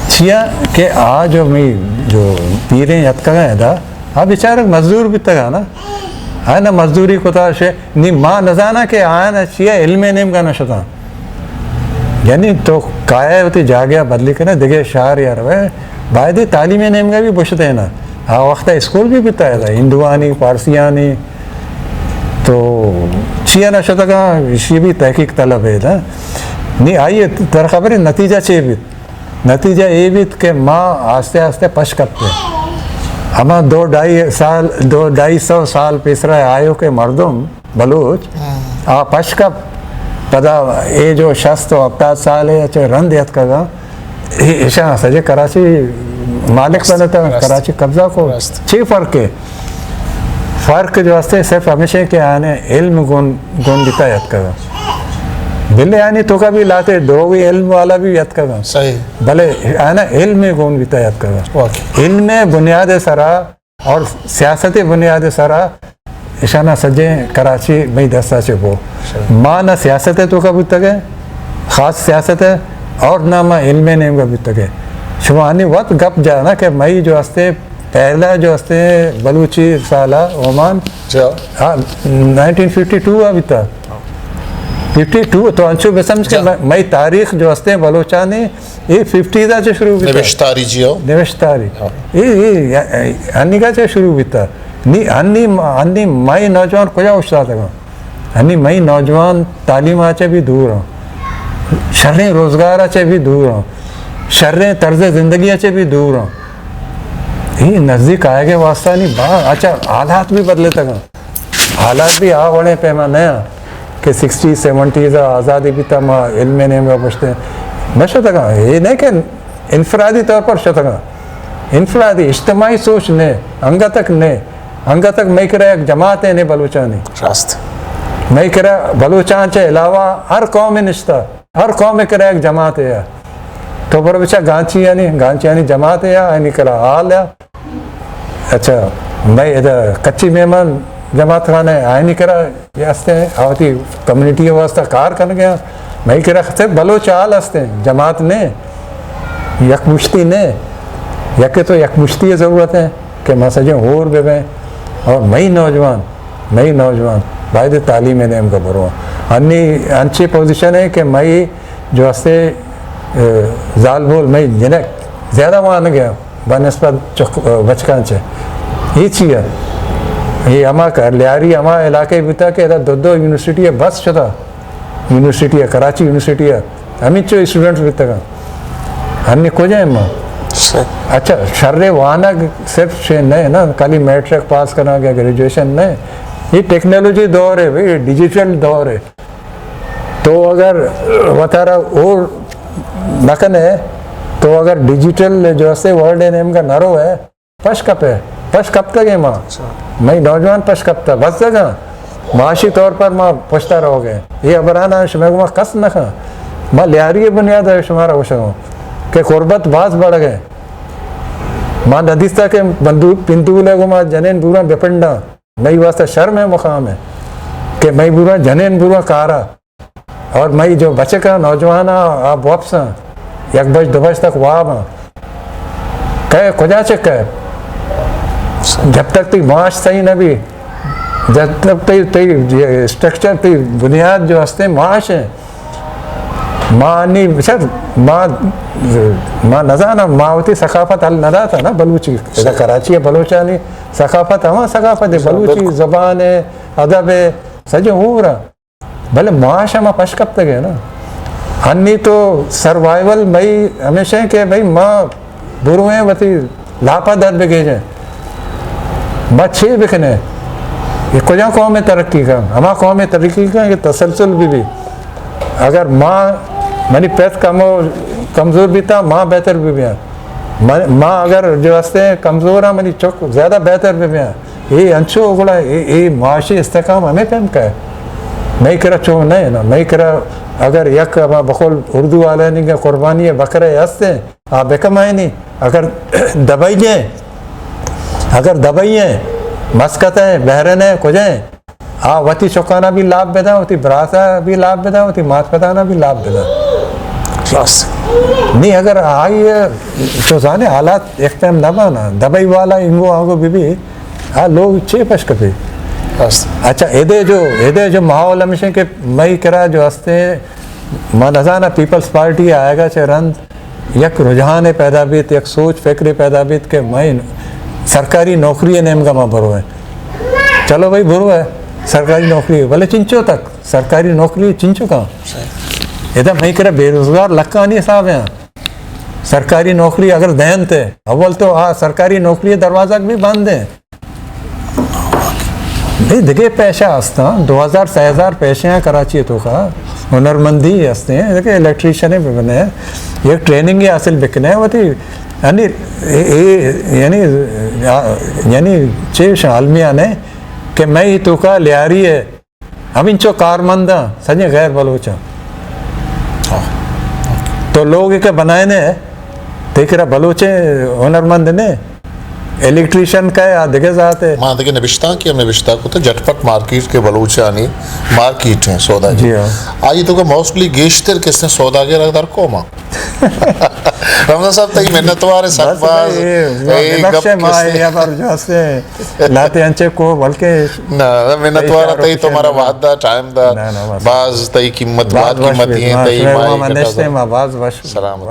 छिया के आज जो पीरे याद कर गया था हाँ बेचारे मजदूर भी तक ना है ना मजदूरी को था शे नी माँ नजाना के आया ना छिया इल्मे नेम का नशा यानी तो काया होती जा गया बदली के ना दिखे शार यार वह बायदे तालीम नेम का भी बुशते है ना हाँ वक्त स्कूल भी बिताया था हिंदुआनी पारसियानी तो छिया नशा का इसी भी तहकीक तलब है ना नहीं आइए तर खबर है नतीजा ये भी के माँ आस्ते आस्ते पश करते हम 2-250 साल पिछड़ा आयो के मर्दम बलूच आ पश का पता ये जो शख्स तो 70 साल है अच्छा रंद याद करा ऐसा सजे कराची मालिक बना था कराची कब्जा को 6 फ़र्क जो वास्ते सिर्फ हमेशा के आने इल्म गुण बिता याद करा बिल्ले यानी तो कभी लाते दो भी इल्म वाला भी याद करा सही भले आना इल्म गुण बिता याद करा इल्म बुनियाद सरा और सियासत बुनियाद सरा इशाना सजे कराची मई दस्ता से वो माँ ना सियासत है तो कभी तक है ख़ास सियासत है और ना माँ इल्म नेम कभी तक है शुमानी वक्त गप जाना कि मई जो हस्ते पहला जो हस्ते बलूची साला ओमान हाँ 1952 अभी तक 52 तो अंशु बेसमझ के मई तारीख जो हस्ते बलोचानी ये 50 से शुरू हुई निवेशतारी ये अन्नी का से शुरू हुई था नी अन्नी मई नौजवान को उछता था अन्नी मई नौजवान तालीम आचे भी दूर हो शर्री रोजगार आचे भी दूर हो शर्रे तर्ज जिंदगी से भी दूर हूँ ये नज़दीक आएगा वास्ता नहीं बा अच्छा हालात भी बदले तक हालात भी आ बड़े पैमाने कि 60 70 आज़ादी भी तक माँ इल्म ने में पूछते हैं मैं शतक ये नहीं कि इनफरादी तौर पर शतक इनफरादी इज्तमाही सोच ने अंगतक मैं कह एक जमात है ने बलूचानी रास्त मैं कह बलूचान के अलावा हर कौम निश्ता हर कौम में कह एक जमात है तो पर बच्चा गांची जमात है निकला हाल है अच्छा मैं इधर कच्ची मेहमान जमात खाने आए नहीं करा ये हंसते हैं आवती कम्युनिटी के वास्ते कार कर गया मैं कह रहा सिर्फ बलोच हाल हंसते हैं जमात ने यकमुश्ती ने यके तो यकमुश्ती की ज़रूरत है कि मसजे और भी गए और मई नौजवान भाई दे तालीम ने हम खबर हुआ अन्नी अच्छी पोजीशन है कि मई जो हंसते जाल बोल मैं जिन्हें ज़्यादा वहाँ न गया बनस्पत बचकान से ये चीज़ ये अमा कर लियारी अमा इलाके बिता के दो यूनिवर्सिटी है बस चता यूनिवर्सिटी है कराची यूनिवर्सिटी है हमें चो स्टूडेंट्स बिता का हमने को जाए माँ अच्छा शर्रे वाना सिर्फ शे नहीं ना खाली मैट्रिक पास करना क्या ग्रेजुएशन नहीं ये टेक्नोलॉजी दौर है भाई डिजिटल दौर है तो अगर बता रहा और नकन है तो अगर डिजिटल जो है वर्ल्ड नेम का नरो है पश कब तक है माँ मैं नौजवान पश कब तक बस जगह माशी तौर पर माँ पुछता रहोगे ये अबराना शुमार माँ कस न खा माँ लियारी बुनियाद है शुमारा हो के कुर्बत बास बढ़ गए माँ नदीस्ता के बंदूक पिंतूले को माँ जनेन बुरा बेपंडा मई वास्ते शर्म है मुकाम है कि मई बुरा जनेन बुरा कारा और मई जो बचे का नौजवान आप वापस एक बज दो बज तक वाह कहे खुजा चेक कहे जब तक ती माश सही न भी जब तक ती स्ट्रक्चर ती बुनियाद जो हंसते माश है माँ नहीं सर माँ नजाना मावती सकाफत अल नदा था ना बलूची कराची है बलूचानी सकाफत हमारा सकाफत है बलूची ज़बान है अदब है सजो हो रहा भले माश हम पश कब तक है ना अन्नी तो सर्वाइवल भाई हमेशा के भाई माँ बुरु हैं बती लापा दर बिके जाए माँ छः बिकने ये कुछ कौम में तरक्की का हमारा कौम में तरक्की का ये तसलसल भी अगर माँ मनी पैस कमज़ोर भी था माँ बेहतर भी है माँ अगर जो हंसते कमज़ोर है मनी चौक ज़्यादा बेहतर भी है ये अंशो गुड़ा ये माशी इस्तेकाम हमें फहम का है मैं करा चो नहीं ना मैं करा अगर यक बखोल उर्दू वाले नहीं कुर्बानी बकरे हंसते आप बेकमाए नहीं अगर दबाइए मस्कत है बहरन है कुछ है वती चौकाना भी लाभ बेदा होती बरासा भी लाभ बेदा होती मात पताना भी लाभ बेदा नहीं अगर आई तो जाने हालात एक टाइम दबाना दबाई वाला इंगो आगो भी लोग छे पश कपे अच्छा एदे जो माहौल हमेशा के मई करा जो हंसते मां नजाना पीपल्स पार्टी आएगा चरंद यक रुझान पैदा बीत यक सोच फिक्र पैदा बीत के मई सरकारी नौकरी नेम का माँ भरो है चलो भाई भरो है सरकारी नौकरी भले चिंचो तक सरकारी नौकरी चिंचो कहाँ इधर मैं कह बेरोजगार लक्का नहीं साहब यहाँ सरकारी नौकरी अगर दहन थे अव्वल तो सरकारी नौकरी दरवाजा भी बंद है नहीं दिखे पैसा हंसता 2000 6000 पैसे हैं कराची तो का हुनरमंदी हंसते हैं देखिए इलेक्ट्रीशियन भी बने हैं ये ट्रेनिंग ही हासिल बिकने है वो थी यानी चेश आलमिया ने कि मैं ही तो का लियारी है हम इंचो कारमंदा सजे गैर बलोचा तो लोग एक बनाए ने देख रहा बलोचे हुनरमंद ने इलेक्ट्रीशियन का दिखे जाते मां देखिए नबिश्ता को तो झटपट मार्केट के बलूचानी मार्केट है सौदा जी हाँ आज तो का मोस्टली गेस्टर किसने सौदा के रखदार को मां रमजान साहब तई मेहनतवार है सकबाज ये बख्शे मां या पर जो से लाते अंचे को बल्कि ना मेहनतवार तई तुम्हारा वादा टाइम दा बाज तई कीमत बात कीमत है तई मां मां बाज वश सलाम